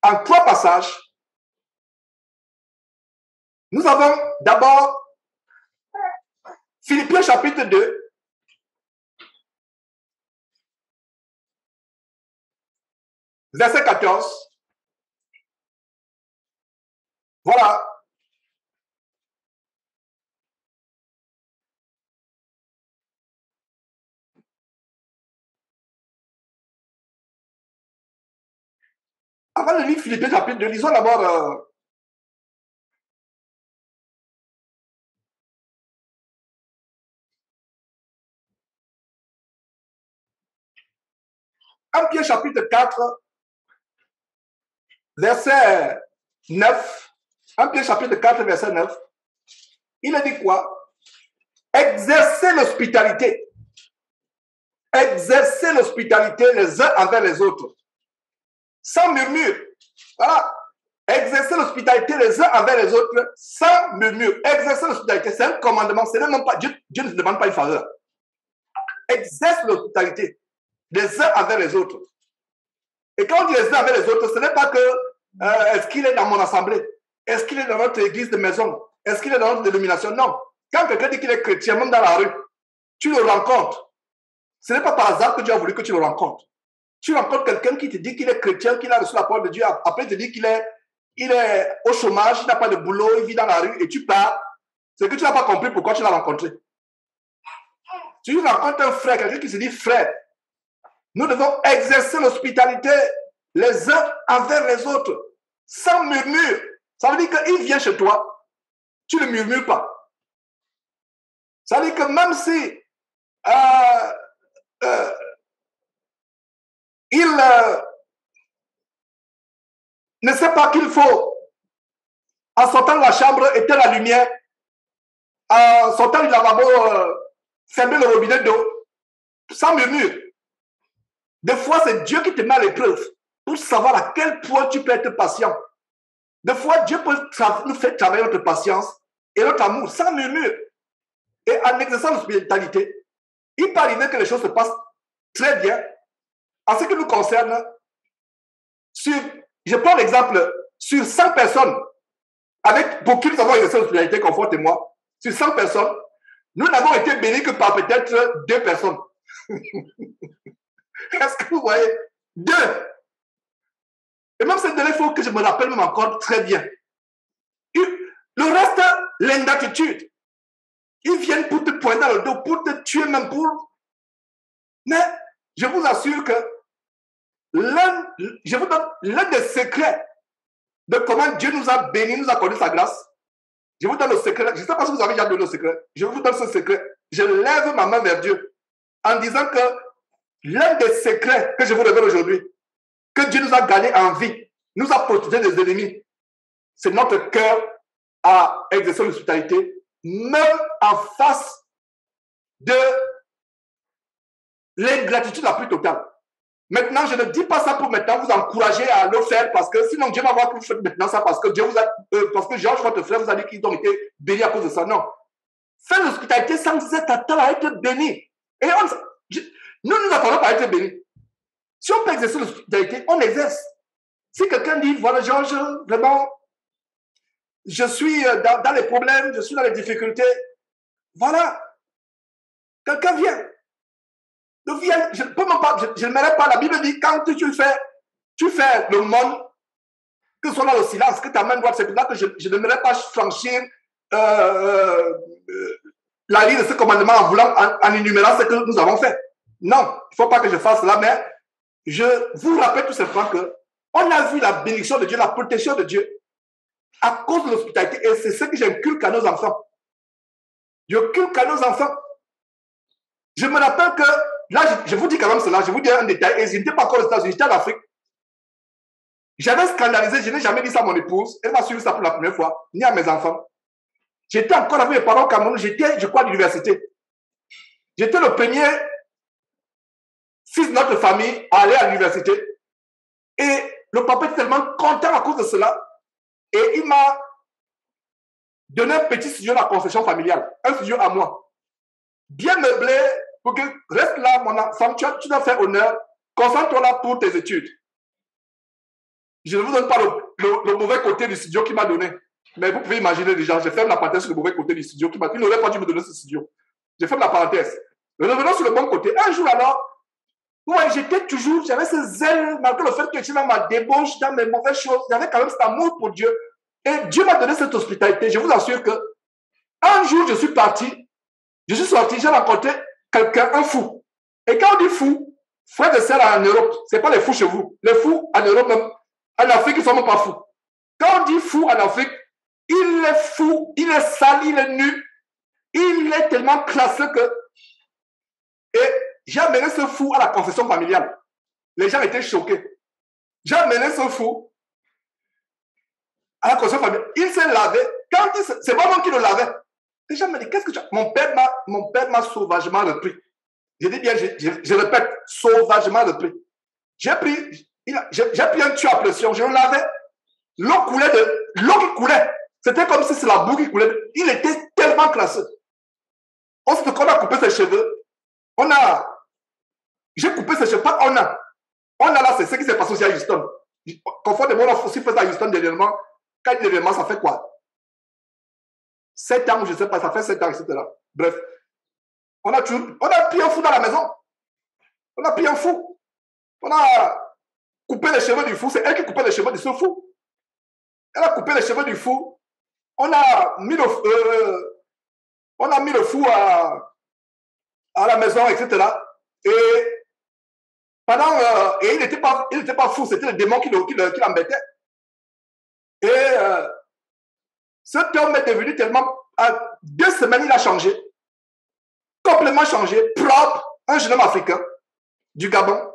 en 3 passages. Nous avons d'abord Philippiens chapitre 2. Verset 14. Voilà. Avant de lire Philippiens chapitre 2, lisons d'abord 1 Pierre chapitre 4, verset 9. 1 Pierre chapitre 4, verset 9. Il a dit quoi? Exercez l'hospitalité. Exercez l'hospitalité les uns envers les autres. Sans murmure. Voilà. Exercez l'hospitalité les uns envers les autres sans murmure. Exercez l'hospitalité, c'est un commandement. Ce n'est même pas, Dieu ne se demande pas une faveur. Exerce l'hospitalité les uns envers les autres. Et quand on dit les uns envers les autres, ce n'est pas que est-ce qu'il est dans mon assemblée? Est-ce qu'il est dans notre église de maison? Est-ce qu'il est dans notre dénomination? Non. Quand quelqu'un dit qu'il est chrétien, même dans la rue, tu le rencontres. Ce n'est pas par hasard que Dieu a voulu que tu le rencontres. Tu rencontres quelqu'un qui te dit qu'il est chrétien, qu'il a reçu la parole de Dieu. Après, il te dit qu'il est au chômage, il n'a pas de boulot, il vit dans la rue et tu pars. C'est que tu n'as pas compris pourquoi tu l'as rencontré. Tu rencontres un frère, quelqu'un qui se dit frère. Nous devons exercer l'hospitalité les uns envers les autres, sans murmure. Ça veut dire qu'il vient chez toi, tu ne murmures pas. Ça veut dire que même si il ne sait pas qu'il faut, en sortant de la chambre, éteindre la lumière, en sortant du lavabo, fermer le robinet d'eau, sans murmure. Des fois, c'est Dieu qui te met à l'épreuve. pour savoir à quel point tu peux être patient. Des fois, Dieu peut nous faire travailler notre patience et notre amour sans murmure. Et en exerçant l'hospitalité, il peut arriver que les choses se passent très bien. En ce qui nous concerne, je prends l'exemple, sur 100 personnes pour qui nous avons exercé l'hospitalité, conforte-moi, sur 100 personnes, nous n'avons été bénis que par peut-être 2 personnes. Est-ce que vous voyez? 2. Et même ces 2, il faut que je me rappelle même encore très bien. Le reste, l'ingratitude. Ils viennent pour te pointer dans le dos, pour te tuer même pour... Mais je vous assure que je vous donne l'un des secrets de comment Dieu nous a bénis, nous a accordé sa grâce. Je vous donne le secret. Je ne sais pas si vous avez déjà donné le secret. Je vous donne ce secret. Je lève ma main vers Dieu en disant que l'un des secrets que je vous révèle aujourd'hui, que Dieu nous a gardés en vie, nous a protégés des ennemis, c'est notre cœur à exercer l'hospitalité, même en face de l'ingratitude la plus totale. Maintenant, je ne dis pas ça pour maintenant vous encourager à le faire parce que sinon Dieu va voir que vous faites maintenant ça parce que Dieu vous a, parce que Georges, votre frère, vous a dit qu'ils ont été bénis à cause de ça. Non. Faites l'hospitalité sans vous attendre à être béni. Et nous attendons pas à être bénis. Si on peut exercer l'hospitalité, on exerce. Si quelqu'un dit, voilà Georges, vraiment, je suis dans les problèmes, je suis dans les difficultés, voilà. Quelqu'un vient. Je ne mets pas. La Bible dit, quand tu fais le monde, que ce soit dans le silence, que ta main droite, c'est là que je n'aimerais pas franchir la ligne de ce commandement en voulant, en énumérant ce que nous avons fait. Non, il ne faut pas que je fasse cela, mais je vous rappelle tout simplement que on a vu la bénédiction de Dieu, la protection de Dieu à cause de l'hospitalité. Et c'est ce que j'inculque à nos enfants. J'inculque à nos enfants. Je me rappelle que là, je vous dis quand même cela, je vous dis un détail, et je n'étais pas encore aux États-Unis, j'étais en Afrique. J'avais scandalisé, je n'ai jamais dit ça à mon épouse, elle m'a suivi ça pour la première fois, ni à mes enfants. J'étais encore avec mes parents au Cameroun, j'étais, je crois, à l'université. J'étais le premier fils de notre famille à aller à l'université. Et le papa était tellement content à cause de cela, et il m'a donné un petit studio dans la concession familiale, un studio à moi, bien meublé, pour que reste là, mon enfant, tu dois faire honneur, concentre-toi là pour tes études. Je ne vous donne pas le mauvais côté du studio qu'il m'a donné. Mais vous pouvez imaginer déjà, je ferme la parenthèse sur le mauvais côté du studio qu'il m'a donné. Il n'aurait pas dû me donner ce studio. Je ferme la parenthèse. Revenons sur le bon côté. Un jour alors, ouais, j'avais ce zèle, malgré le fait que j'étais dans ma débauche, dans mes mauvaises choses, j'avais quand même cet amour pour Dieu. Et Dieu m'a donné cette hospitalité. Je vous assure que un jour, je suis sorti, j'ai rencontré quelqu'un, un fou. Et quand on dit fou, frère et sœurs en Europe, ce n'est pas les fous chez vous. Les fous en Europe, même, en Afrique, ils ne sont même pas fous. Quand on dit fou en Afrique, il est fou, il est sale, il est nu, il est tellement classé que... Et j'ai amené ce fou à la confession familiale. Les gens étaient choqués. J'ai amené ce fou à la confession familiale. Il s'est lavé. Quand c'est moi qui le lavais. Les gens me disent, qu'est-ce que tu as... Mon père m'a sauvagement repris. Je dis bien, je répète, sauvagement repris. J'ai pris un tuyau à pression, je le lavais. L'eau qui coulait. C'était comme si c'est la boue qui coulait. Il était tellement classé. Ensuite, quand on a coupé ses cheveux, j'ai coupé ses cheveux, pas on a là, c'est ce qui s'est passé aussi à Houston. Conformément, on a aussi fait ça à Houston dernièrement. Quand il y a l'événement, ça fait quoi? 7 ans, je ne sais pas, ça fait 7 ans, etc. Bref. On a pris un fou dans la maison. On a pris un fou. On a coupé les cheveux du fou. C'est elle qui coupait les cheveux de ce fou. Elle a coupé les cheveux du fou. On a mis le fou à la maison, etc. Et il n'était pas fou, c'était le démon qui l'embêtait. Et cet homme est devenu tellement... En 2 semaines, il a changé. Complètement changé, propre. Un jeune homme africain du Gabon.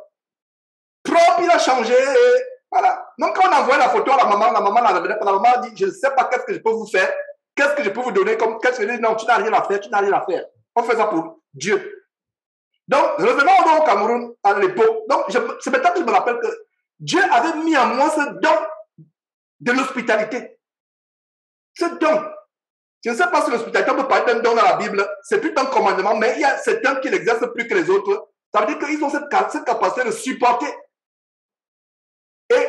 Propre, il a changé. Et voilà. Donc, quand on envoie la photo à la maman a dit, je ne sais pas qu'est-ce que je peux vous faire. Qu'est-ce que je peux vous donner comme... Qu'est-ce que je dis? Non, tu n'as rien à faire. On fait ça pour Dieu. Donc, revenons au Cameroun à l'époque. Donc, c'est maintenant que je me rappelle que Dieu avait mis en moi ce don de l'hospitalité. Ce don. Je ne sais pas si l'hospitalité, on peut parler d'un don dans la Bible. C'est plus un commandement, mais il y a certains qui l'exercent plus que les autres. Ça veut dire qu'ils ont cette capacité de supporter. Et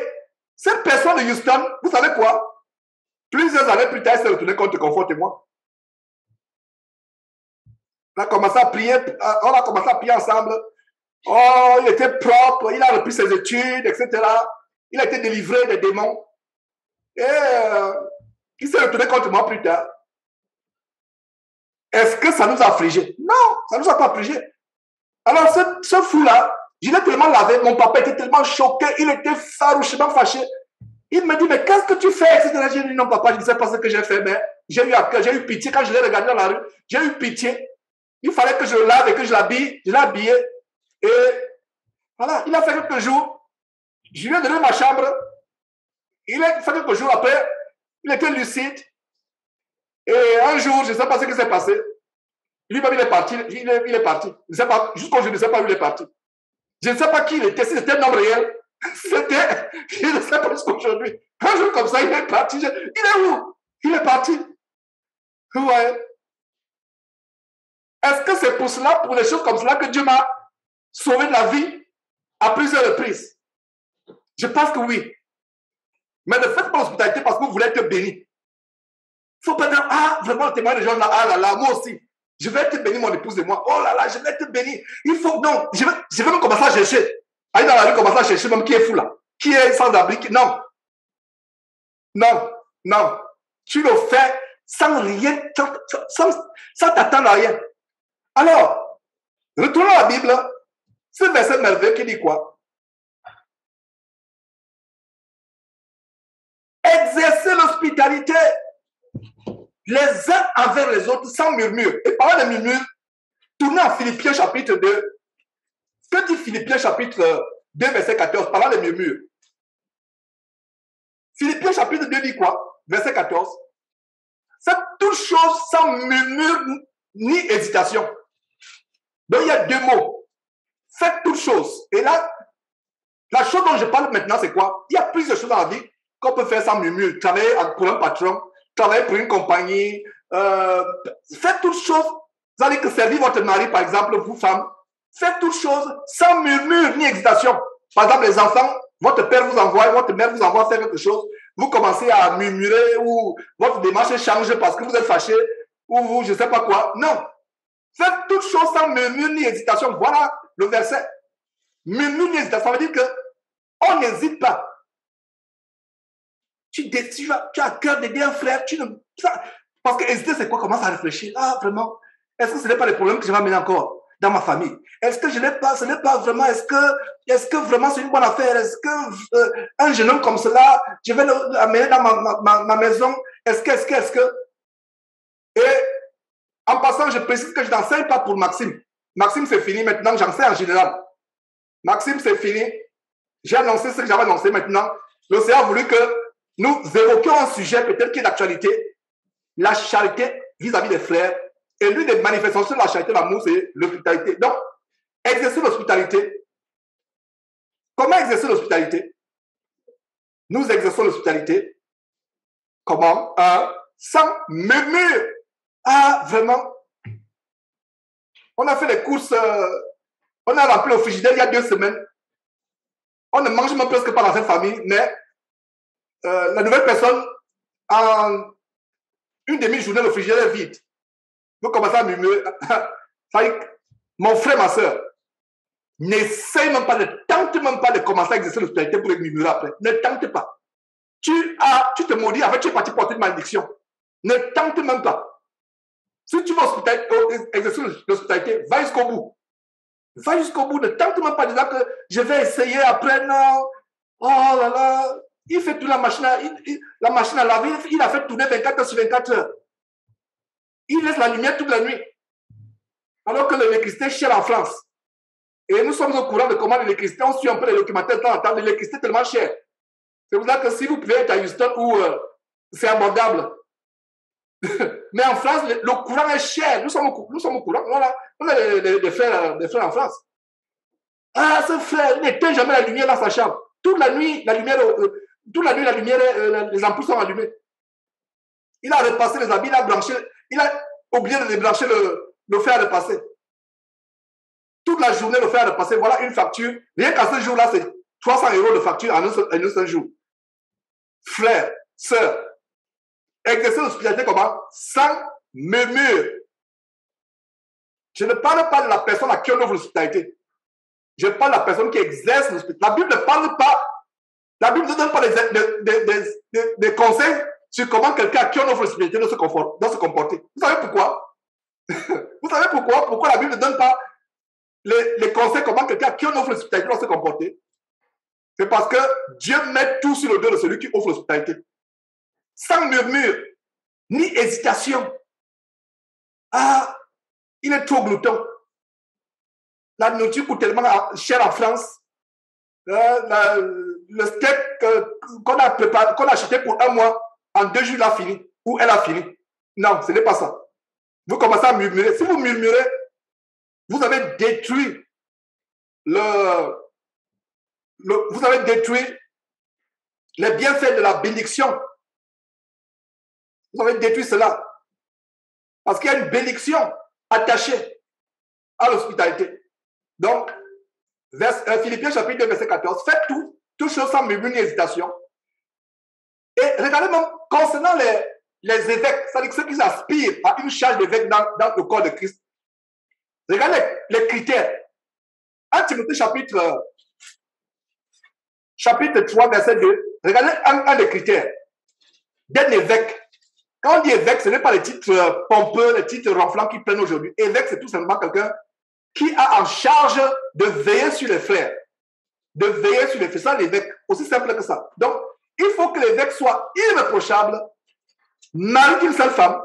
cette personne de Houston, vous savez quoi? Plusieurs années plus tard, elle s'est retournée contre Confort et moi. On a commencé à prier ensemble. Oh, il était propre, il a repris ses études, etc. Il a été délivré des démons. Et il s'est retourné contre moi plus tard. Est-ce que ça nous a affligés? Non, ça ne nous a pas affligés. Alors, ce fou-là, je l'ai tellement lavé, mon papa était tellement choqué, il était farouchement fâché. Il me dit, mais qu'est-ce que tu fais? Etc. J'ai dit, non, papa, je ne sais pas ce que j'ai fait, mais j'ai eu pitié. Quand je l'ai regardé dans la rue, j'ai eu pitié. Il fallait que je le lave et que je l'habille. Je l'ai habillé. Et voilà, il a fait quelques jours. Je lui ai donné ma chambre. Il a fait quelques jours après. Il était lucide. Et un jour, je ne sais pas ce qui s'est passé. Lui-même, il est parti. Il est parti. Je ne sais pas, jusqu'aujourd'hui, je ne sais pas où il est parti. Je ne sais pas qui il était, si c'était un homme réel. C'était, je ne sais pas jusqu'aujourd'hui. Un jour comme ça, il est parti. Il est où? Il est parti. Ouais. Est-ce que c'est pour cela, pour les choses comme cela, que Dieu m'a sauvé de la vie à plusieurs reprises? Je pense que oui. Mais ne faites pas l'hospitalité parce que vous voulez être béni. Il ne faut pas dire, ah, vraiment, le témoin de gens là, ah là là, moi aussi. Je vais être béni, mon épouse et moi. Oh là là, je vais être béni. Il faut, non, je vais même commencer à chercher. Aller dans la rue, commencer à chercher même qui est fou là. Qui est sans abri. Non. Non. Non. Tu le fais sans rien, sans t'attendre à rien. Alors, retournons à la Bible. Ce verset merveilleux qui dit quoi? Exercez l'hospitalité les uns envers les autres sans murmure. Et parlant de murmure, tournez en Philippiens chapitre 2. Que dit Philippiens chapitre 2, verset 14, parlant de murmure? Philippiens chapitre 2 dit quoi? Verset 14. C'est toute chose sans murmure ni hésitation. Donc il y a deux mots. Faites toutes choses. Et là, la chose dont je parle maintenant, c'est quoi? Il y a plusieurs choses dans la vie qu'on peut faire sans murmure. Travailler pour un patron, travailler pour une compagnie. Faites toutes choses. Vous allez que servir votre mari, par exemple, vous femmes. Faites toutes choses sans murmure ni hésitation. Par exemple, les enfants, votre père vous envoie, votre mère vous envoie faire quelque chose. Vous commencez à murmurer ou votre démarche change parce que vous êtes fâché ou vous, je ne sais pas quoi. Non. Faites toutes choses sans murmure ni hésitation. Voilà le verset. Murmure ni hésitation. Ça veut dire qu'on n'hésite pas. Tu as cœur d'aider un frère. Parce que hésiter, c'est quoi? Commence à réfléchir. Ah, vraiment? Est-ce que ce n'est pas le problème que je vais amener encore dans ma famille? Est-ce que ce n'est pas vraiment, est-ce que vraiment c'est une bonne affaire? Est-ce que un jeune homme comme cela, je vais l'amener dans ma maison? Est-ce que? Et en passant, je précise que je n'enseigne pas pour Maxime. Maxime, c'est fini maintenant, j'enseigne en général. Maxime, c'est fini. J'ai annoncé ce que j'avais annoncé maintenant. Le Seigneur a voulu que nous évoquions un sujet peut-être qui est d'actualité, la charité vis-à-vis des frères. Et l'une des manifestations de la charité, l'amour, c'est l'hospitalité. Donc, exercer l'hospitalité. Comment exercer l'hospitalité? Nous exerçons l'hospitalité. Comment? Sans murmure. Ah, vraiment? On a fait les courses, on a rempli le frigidaire il y a 2 semaines. On ne mange même presque pas dans cette famille, mais la nouvelle personne, en une demi-journée, le frigidaire est vide. Vous commencez à murmurer. Mon frère, ma soeur, n'essaye même pas, ne tente même pas de commencer à exercer l'hospitalité pour murmurer après. Ne tente pas. Tu te maudis, avec tu es parti porter une malédiction. Ne tente même pas. Si tu veux exercer l'hospitalité, va jusqu'au bout. Va jusqu'au bout. Ne tente même pas de dire que je vais essayer après, non. Oh là là. Il fait toute la machine à laver. Il a fait tourner 24 heures sur 24 heures. Il laisse la lumière toute la nuit. Alors que l'électricité chère en France. Et nous sommes au courant de comment l'électricité, on suit un peu les documentaires de temps en temps, l'électricité est tellement chère. C'est pour ça que si vous pouvez être à Houston où c'est abordable. Mais en France, le courant est cher. Nous sommes au courant. Voilà. On a des frères en France. Ah, ce frère, il n'éteint jamais la lumière dans sa chambre. toute la nuit, la lumière, les ampoules sont allumées. Il a repassé les habits, il a oublié de débrancher le fer à repasser. Toute la journée, le fer à repasser, voilà une facture. Rien qu'à ce jour-là, c'est 300 € de facture en un seul jour. Frères, sœurs, exercer l'hospitalité comment? Sans murmure. Je ne parle pas de la personne à qui on offre l'hospitalité. Je parle de la personne qui exerce l'hospitalité. La Bible ne parle pas, la Bible ne donne pas des conseils sur comment quelqu'un à qui on offre l'hospitalité doit se comporter. Vous savez pourquoi? Vous savez pourquoi? Pourquoi la Bible ne donne pas les conseils comment quelqu'un à qui on offre l'hospitalité doit se comporter? C'est parce que Dieu met tout sur le dos de celui qui offre l'hospitalité. Sans murmure, ni hésitation. Ah, il est trop glouton. La nourriture coûte tellement cher en France. Le steak qu'on a préparé, qu'on a acheté pour un mois, en 2 jours, il a fini. Ou elle a fini. Non, ce n'est pas ça. Vous commencez à murmurer. Si vous murmurez, vous avez détruit vous avez détruit les bienfaits de la bénédiction. Vous avez détruit cela. Parce qu'il y a une bénédiction attachée à l'hospitalité. Donc, Philippiens chapitre 2, verset 14. Faites toutes choses sans murmure ni hésitation. Et regardez même, concernant les évêques, c'est-à-dire ceux qui aspirent à une charge d'évêque dans le corps de Christ. Regardez les critères. 1 Timothée chapitre 3, verset 2. Regardez un des critères d'un évêque. Quand on dit évêque, ce n'est pas les titres pompeux, les titres ronflants qui prennent aujourd'hui. Évêque, c'est tout simplement quelqu'un qui a en charge de veiller sur les frères. De veiller sur les frères. C'est l'évêque. Aussi simple que ça. Donc, il faut que l'évêque soit irréprochable, mari d'une seule femme,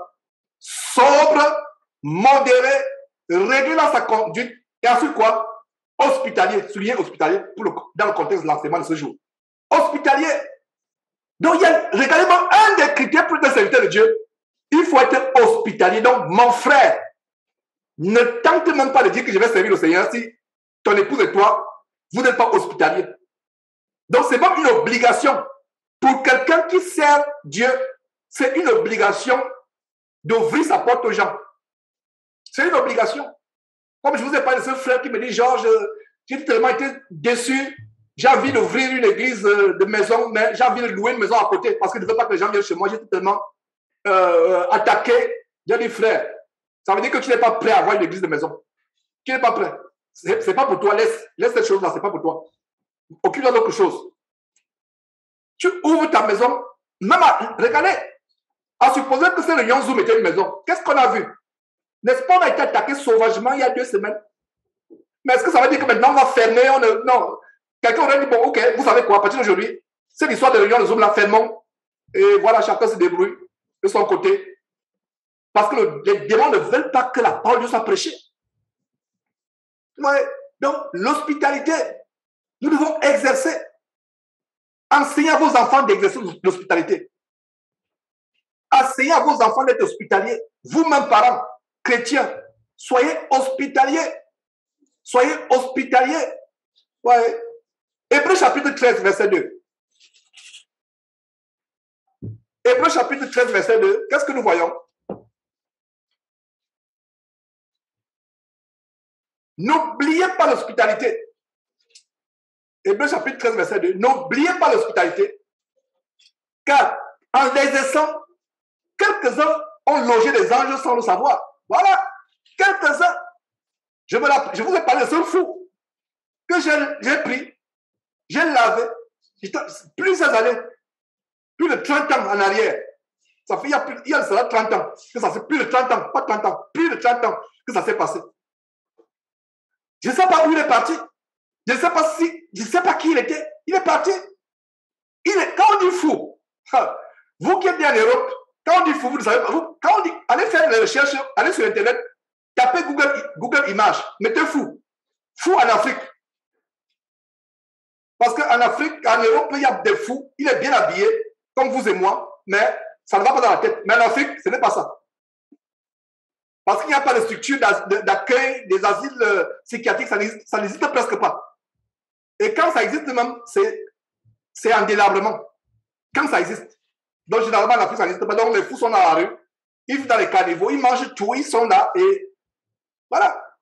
sobre, modéré, réduit dans sa conduite, et ensuite quoi? Hospitalier, souligné hospitalier dans le contexte de l'enseignement de ce jour. Hospitalier. Donc, il y a régalement un des critères pour être serviteur de Dieu. Il faut être hospitalier. Donc, mon frère, ne tente même pas de dire que je vais servir le Seigneur si ton épouse et toi, vous n'êtes pas hospitalier. Donc, c'est pas une obligation. Pour quelqu'un qui sert Dieu, c'est une obligation d'ouvrir sa porte aux gens. C'est une obligation. Comme je vous ai parlé de ce frère qui me dit, Georges, j'ai tellement été déçu, j'ai envie d'ouvrir une église de maison, mais j'ai envie de louer une maison à côté parce que je ne veux pas que les gens viennent chez moi. J'étais tellement attaqué. J'ai dit, frère, ça veut dire que tu n'es pas prêt à avoir une église de maison. Tu n'es pas prêt. Ce n'est pas pour toi. Laisse cette chose-là, ce n'est pas pour toi. Occupe-toi d'autre chose. Tu ouvres ta maison, même regardez, à supposer que c'est le Yonzou était une maison. Qu'est-ce qu'on a vu? N'est-ce pas, on a été attaqué sauvagement il y a 2 semaines. Mais est-ce que ça veut dire que maintenant on va fermer? Non. Quelqu'un aurait dit, bon, ok, vous savez quoi, à partir d'aujourd'hui, c'est l'histoire de l'Union des hommes, la fermons. Et voilà, chacun se débrouille de son côté. Parce que les démons ne veulent pas que la parole de Dieu soit prêchée. Ouais. Donc, l'hospitalité, nous devons exercer. Enseignez à vos enfants d'exercer l'hospitalité. Enseignez à vos enfants d'être hospitaliers. Vous-même, parents, chrétiens, soyez hospitaliers. Soyez hospitaliers. Ouais. Hébreux chapitre 13, verset 2. Hébreux chapitre 13, verset 2. Qu'est-ce que nous voyons? N'oubliez pas l'hospitalité. Hébreux chapitre 13, verset 2. N'oubliez pas l'hospitalité, car en l'exerçant, quelques-uns ont logé des anges sans le savoir. Voilà, quelques-uns. Je vous ai parlé de ce fou que j'ai pris, j'ai lavé, plusieurs années, plus de 30 ans en arrière. Ça fait, il y a 30 ans, que ça fait plus de 30 ans, pas 30 ans, plus de 30 ans que ça s'est passé. Je ne sais pas où il est parti. Je ne sais pas qui il était. Il est parti. Quand on dit fou, vous qui êtes bien en Europe, quand on dit fou, vous ne savez pas. Quand on dit, allez faire des recherches, allez sur Internet, tapez Google Images, mettez fou. Fou en Afrique. Parce qu'en Afrique, en Europe, il y a des fous. Il est bien habillé, comme vous et moi, mais ça ne va pas dans la tête. Mais en Afrique, ce n'est pas ça. Parce qu'il n'y a pas de structure d'accueil des asiles psychiatriques, ça n'existe presque pas. Et quand ça existe même, c'est c'est en délabrement. Quand ça existe. Donc, généralement, en Afrique, ça n'existe pas. Donc, les fous sont dans la rue, ils vivent dans les caniveaux, ils mangent tout, ils sont là et voilà.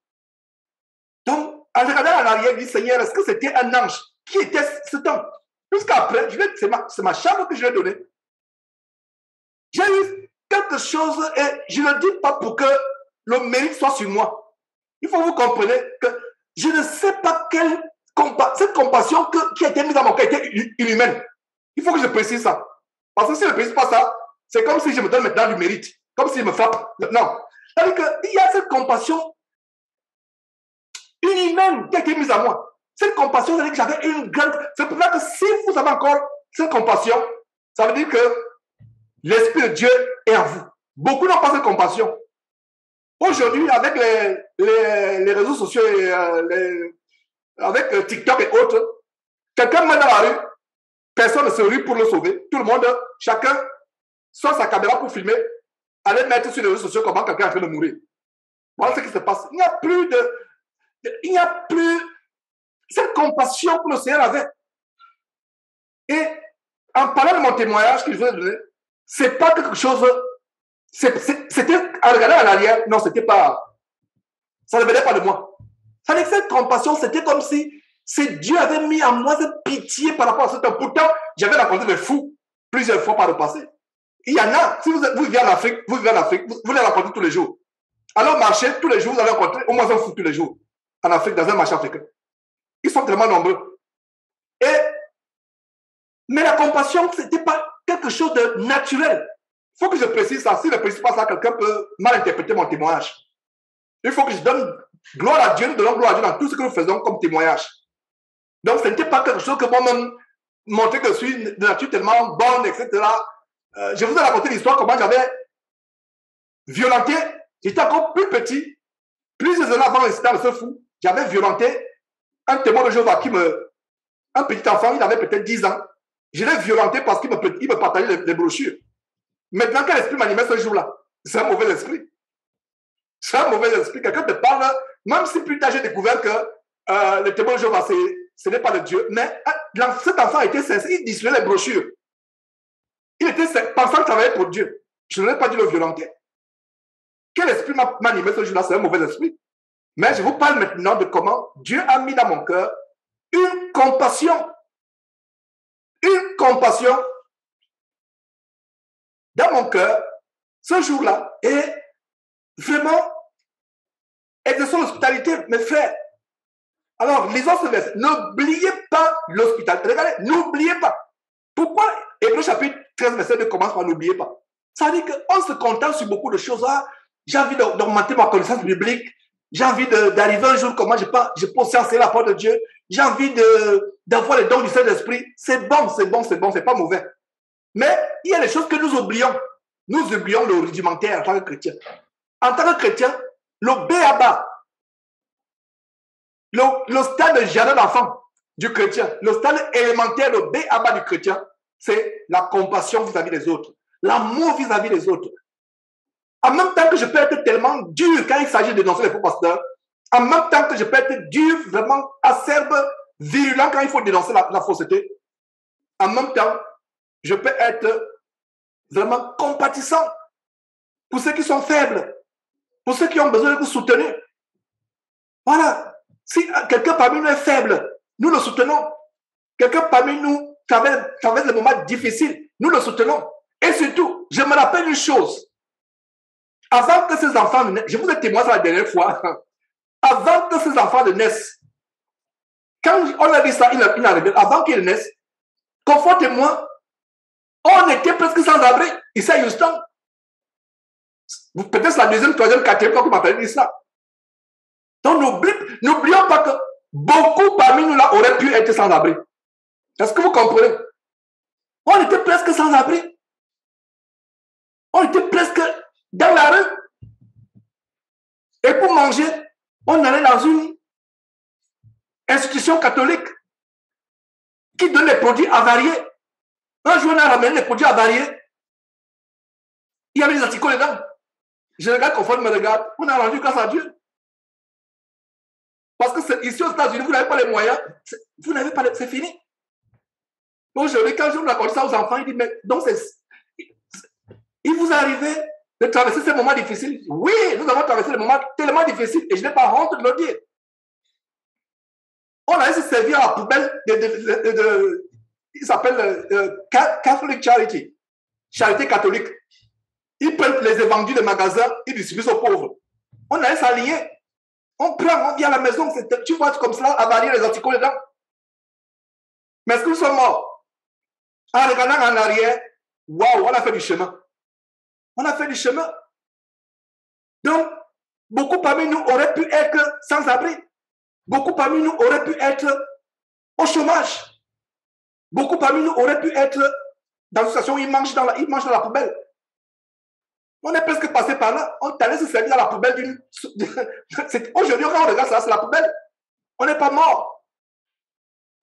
Donc, en regardant en arrière, il dit, Seigneur, est-ce que c'était un ange? Qui était cet homme? Jusqu'après, c'est ma chambre que je lui ai donnée. J'ai eu quelque chose et je ne le dis pas pour que le mérite soit sur moi. Il faut que vous compreniez que je ne sais pas cette compassion qui a été mise dans mon cœur était inhumaine. Il faut que je précise ça. Parce que si je ne précise pas ça, c'est comme si je me donne maintenant du mérite. Comme s'il me frappe. Non. C'est-à-dire qu'il y a cette compassion inhumaine qui a été mise à moi. Cette compassion, c'est-à-dire que j'avais une grande... C'est pour ça que si vous avez encore cette compassion, ça veut dire que l'Esprit de Dieu est en vous. Beaucoup n'ont pas cette compassion. Aujourd'hui, avec les réseaux sociaux, avec TikTok et autres, quelqu'un met dans la rue, personne ne se rue pour le sauver. Tout le monde, chacun sort sa caméra pour filmer, aller mettre sur les réseaux sociaux comment quelqu'un est en train de mourir. Voilà ce qui se passe. Il n'y a plus cette compassion que le Seigneur avait. Et en parlant de mon témoignage que je vous ai donné, c'est pas quelque chose... C'était à regarder en arrière. Non, c'était pas... Ça ne venait pas de moi. Ça veut dire que cette compassion, c'était comme si Dieu avait mis en moi cette pitié par rapport à cet homme. Pourtant, j'avais rencontré des fous plusieurs fois par le passé. Il y en a, si vous vivez en Afrique, vous les rencontrez tous les jours. Alors, marchez tous les jours, vous allez rencontrer au moins un fou tous les jours. En Afrique, dans un marché africain. Ils sont tellement nombreux. Mais la compassion, ce n'était pas quelque chose de naturel. Il faut que je précise ça. Si je ne précise pas ça, quelqu'un peut mal interpréter mon témoignage. Il faut que je donne gloire à Dieu, nous donnons gloire à Dieu dans tout ce que nous faisons comme témoignage. Donc, ce n'était pas quelque chose que moi-même montrer que je suis de nature tellement bonne, etc. Je vous ai raconté l'histoire comment j'avais violenté. J'étais encore plus petit, plusieurs années avant l'incident de ce fou. J'avais violenté un témoin de Jéhovah un petit enfant, il avait peut-être 10 ans. Je l'ai violenté parce qu'il me partageait les brochures. Maintenant, quel esprit m'animait ce jour-là? C'est un mauvais esprit. C'est un mauvais esprit. Quelqu'un te parle, même si plus tard j'ai découvert que le témoin de Jéhovah, ce n'est pas de Dieu. Mais cet enfant était sincère, il distribuait les brochures. Il était pensant qu'il travaillait pour Dieu. Je n'aurais pas dû le violenter. Quel esprit m'animait ce jour-là? C'est un mauvais esprit. Mais je vous parle maintenant de comment Dieu a mis dans mon cœur une compassion. Une compassion dans mon cœur ce jour-là. Et vraiment, exerçons l'hospitalité, mes frères. Alors, lisons ce verset. N'oubliez pas l'hospitalité. Regardez, n'oubliez pas. Pourquoi Hébreux chapitre 13, verset 2 commence par n'oubliez pas. Ça veut dire qu'on se contente sur beaucoup de choses. Ah, j'ai envie d'augmenter ma connaissance biblique. J'ai envie d'arriver un jour, comment je peux sciencer la parole de Dieu. J'ai envie d'avoir les dons du Saint-Esprit. C'est bon, c'est pas mauvais. Mais il y a des choses que nous oublions. Nous oublions le rudimentaire en tant que chrétien. En tant que chrétien, le B.A.B.A., le stade de jardin d'enfant du chrétien, le stade élémentaire, le B.A.B.A. du chrétien, c'est la compassion vis-à-vis des autres, l'amour vis-à-vis des autres. En même temps que je peux être tellement dur quand il s'agit de dénoncer les faux pasteurs, en même temps que je peux être dur, vraiment acerbe, virulent quand il faut dénoncer la fausseté, en même temps, je peux être vraiment compatissant pour ceux qui sont faibles, pour ceux qui ont besoin d'être soutenus. Voilà. Si quelqu'un parmi nous est faible, nous le soutenons. Quelqu'un parmi nous traverse des moments difficiles, nous le soutenons. Et surtout, je me rappelle une chose. Avant que ces enfants naissent, je vous ai témoigné la dernière fois, avant que ces enfants naissent, quand on a dit ça, il a révélé, avant qu'ils naissent, confortez-moi, on était presque sans abri, ici à Houston. Peut-être la deuxième, troisième, quatrième fois que vous m'appelez dit ça. Donc n'oublions pas que beaucoup parmi nous là auraient pu être sans abri. Est-ce que vous comprenez? On était presque sans abri. On était presque dans la rue. Et pour manger, on allait dans une institution catholique qui donne des produits avariés. Un jour, on a ramené les produits avariés. Il y avait des articles dedans. Je regarde, conforme me regarde. On a rendu grâce à Dieu. Parce que ici aux États-Unis, vous n'avez pas les moyens. Vous n'avez pas c'est fini. Aujourd'hui, quand je raconte ça aux enfants, ils disent, mais donc il vous est arrivé de traverser ces moments difficiles? Oui, nous avons traversé des moments tellement difficiles et je n'ai pas honte de le dire. On a se servir à la poubelle il s'appelle Catholic Charity, charité catholique. Ils prennent les évendus des magasins, ils distribuent aux pauvres. On a s'allier. On prend, on vient à la maison, tu vois comme cela, avarier les anticorps dedans. Mais est-ce que nous sommes morts? En regardant en arrière, waouh, on a fait du chemin. On a fait du chemin. Donc, beaucoup parmi nous auraient pu être sans abri. Beaucoup parmi nous auraient pu être au chômage. Beaucoup parmi nous auraient pu être dans une situation où ils mangent dans la poubelle. On est presque passé par là. On t'allait se servir dans la poubelle d'une... Aujourd'hui, quand on regarde ça, c'est la poubelle. On n'est pas mort.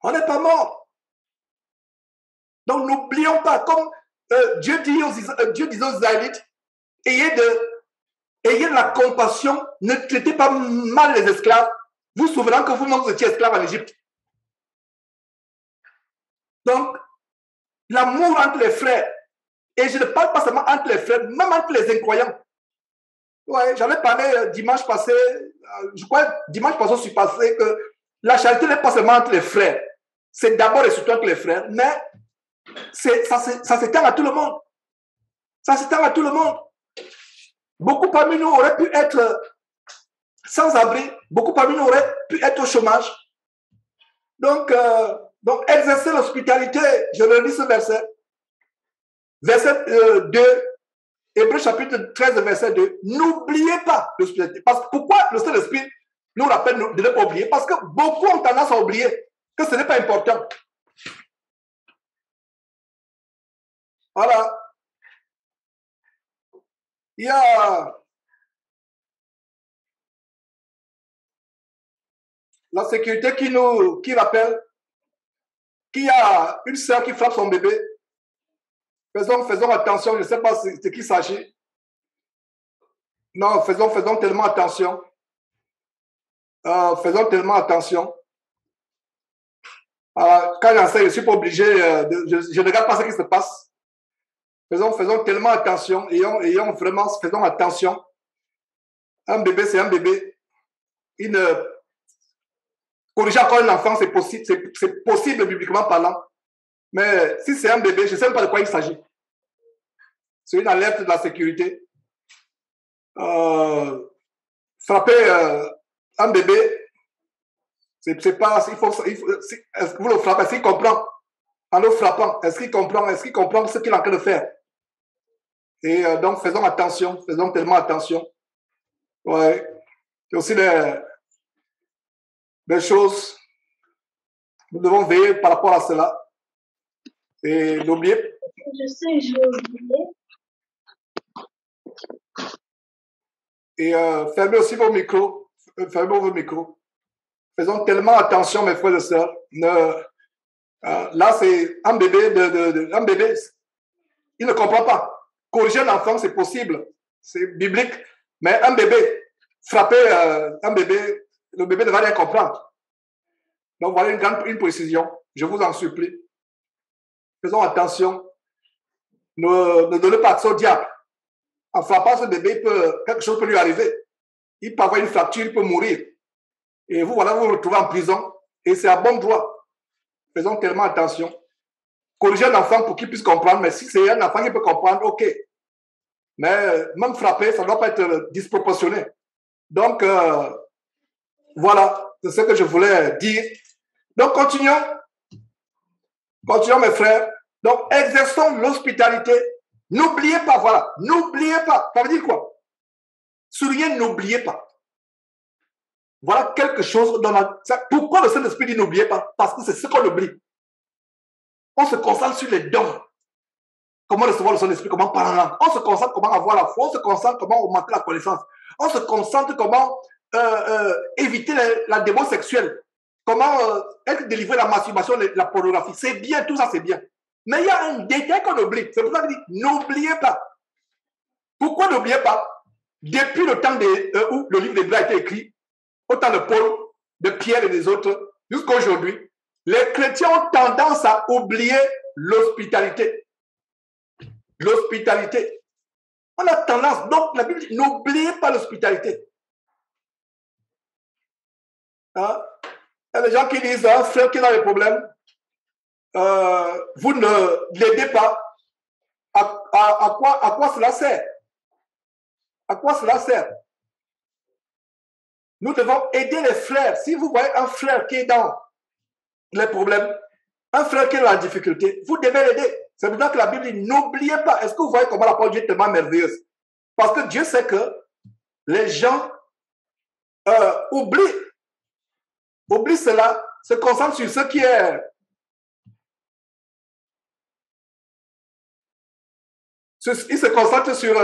On n'est pas mort. Donc, n'oublions pas, comme Dieu disait aux Israélites, ayez de la compassion, ne traitez pas mal les esclaves. Vous vous souvenez que vous étiez esclaves en Égypte. Donc, l'amour entre les frères, et je ne parle pas seulement entre les frères, même entre les incroyants. Ouais, j'avais parlé dimanche passé, je crois dimanche passé, je suis passé que la charité n'est pas seulement entre les frères. C'est d'abord et surtout entre les frères, mais ça s'étend à tout le monde. Ça s'étend à tout le monde. Beaucoup parmi nous auraient pu être sans abri, beaucoup parmi nous auraient pu être au chômage. Donc exercer l'hospitalité, je relis ce verset. Verset 2, Hébreux chapitre 13, verset 2. N'oubliez pas l'hospitalité. Pourquoi le Saint-Esprit nous rappelle de ne pas oublier? Parce que beaucoup ont tendance à oublier que ce n'est pas important. Voilà. Il y a la sécurité qui rappelle qu'il y a une sœur qui frappe son bébé. Faisons attention, je ne sais pas de qui il s'agit. Non, faisons tellement attention. Faisons tellement attention. Quand j'enseigne, je ne suis pas obligé, je ne regarde pas ce qui se passe. Faisons tellement attention, faisons attention. Un bébé, c'est un bébé. Corriger encore un enfant, c'est possible bibliquement parlant. Mais si c'est un bébé, je ne sais même pas de quoi il s'agit. C'est une alerte de la sécurité. Frapper un bébé, c'est pas... est-ce que vous le frappez? Est-ce qu'il comprend? En le frappant, est-ce qu'il comprend ce qu'il est en train de faire? Et donc, faisons attention, faisons tellement attention. Ouais. Il y a aussi des choses. Nous devons veiller par rapport à cela. Et n'oubliez. Je sais, j'ai oublié. Et fermez aussi vos micros. Fermez vos micros. Faisons tellement attention, mes frères et sœurs. Là, c'est un bébé, un bébé. Il ne comprend pas. Corriger un enfant, c'est possible. C'est biblique. Mais un bébé, frapper un bébé, le bébé ne va rien comprendre. Donc, voilà une précision. Je vous en supplie. Faisons attention. Ne donnez pas accès au diable. En frappant ce bébé, quelque chose peut lui arriver. Il peut avoir une fracture, il peut mourir. Et vous, voilà, vous vous retrouvez en prison. Et c'est à bon droit. Faisons tellement attention. Corriger un enfant pour qu'il puisse comprendre. Mais si c'est un enfant qui peut comprendre, ok. Mais même frapper, ça ne doit pas être disproportionné. Donc, voilà. C'est ce que je voulais dire. Donc, continuons. Continuons, mes frères. Donc, exerçons l'hospitalité. N'oubliez pas, voilà. N'oubliez pas. Ça veut dire quoi? Soulignez, n'oubliez pas. Voilà quelque chose dans la... Pourquoi le Saint-Esprit dit n'oubliez pas? Parce que c'est ce qu'on oublie. On se concentre sur les dons. Comment recevoir le Saint-Esprit, comment parler en langue. On se concentre comment avoir la foi. On se concentre comment augmenter la connaissance. On se concentre comment éviter la démon sexuelle. Comment être délivré de la masturbation, la pornographie. C'est bien, tout ça c'est bien. Mais il y a un détail qu'on oublie. C'est pour ça qu'il dit, n'oubliez pas. Pourquoi n'oubliez pas? Depuis le temps où le livre d'Hébreux a été écrit, au temps de Paul, de Pierre et des autres, jusqu'à aujourd'hui, Les chrétiens ont tendance à oublier l'hospitalité. L'hospitalité. On a tendance, donc la Bible dit, n'oubliez pas l'hospitalité. Hein? Il y a des gens qui disent, un frère qui a des problèmes, vous ne l'aidez pas. À quoi cela sert? À quoi cela sert? Nous devons aider les frères. Si vous voyez un frère qui est dans les problèmes, un frère qui est dans la difficulté, vous devez l'aider. C'est pour ça que la Bible dit, n'oubliez pas. Est-ce que vous voyez comment la parole de Dieu est tellement merveilleuse? Parce que Dieu sait que les gens oublient cela, se concentrent sur ce qui est... Ils se concentrent sur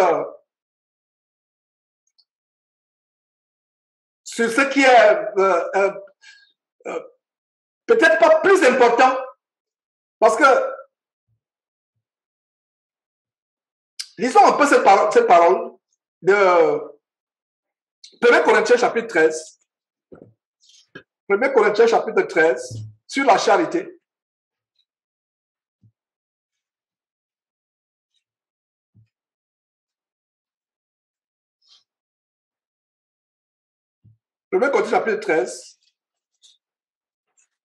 ce qui est peut-être pas plus important. Parce que, lisons un peu cette parole de 1 Corinthiens chapitre 13. 1 Corinthiens chapitre 13, sur la charité. Premier Corinthiens chapitre 13.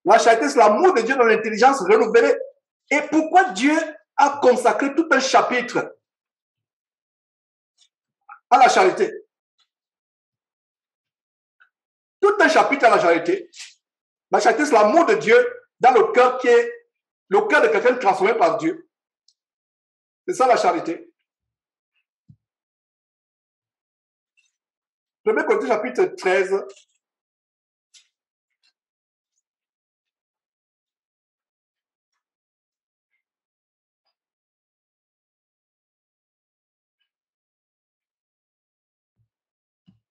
La charité, c'est l'amour de Dieu dans l'intelligence renouvelée. Et pourquoi Dieu a consacré tout un chapitre à la charité? Tout un chapitre à la charité. La charité, c'est l'amour de Dieu dans le cœur qui est le cœur de quelqu'un transformé par Dieu. C'est ça la charité. 1 Corinthiens chapitre 13.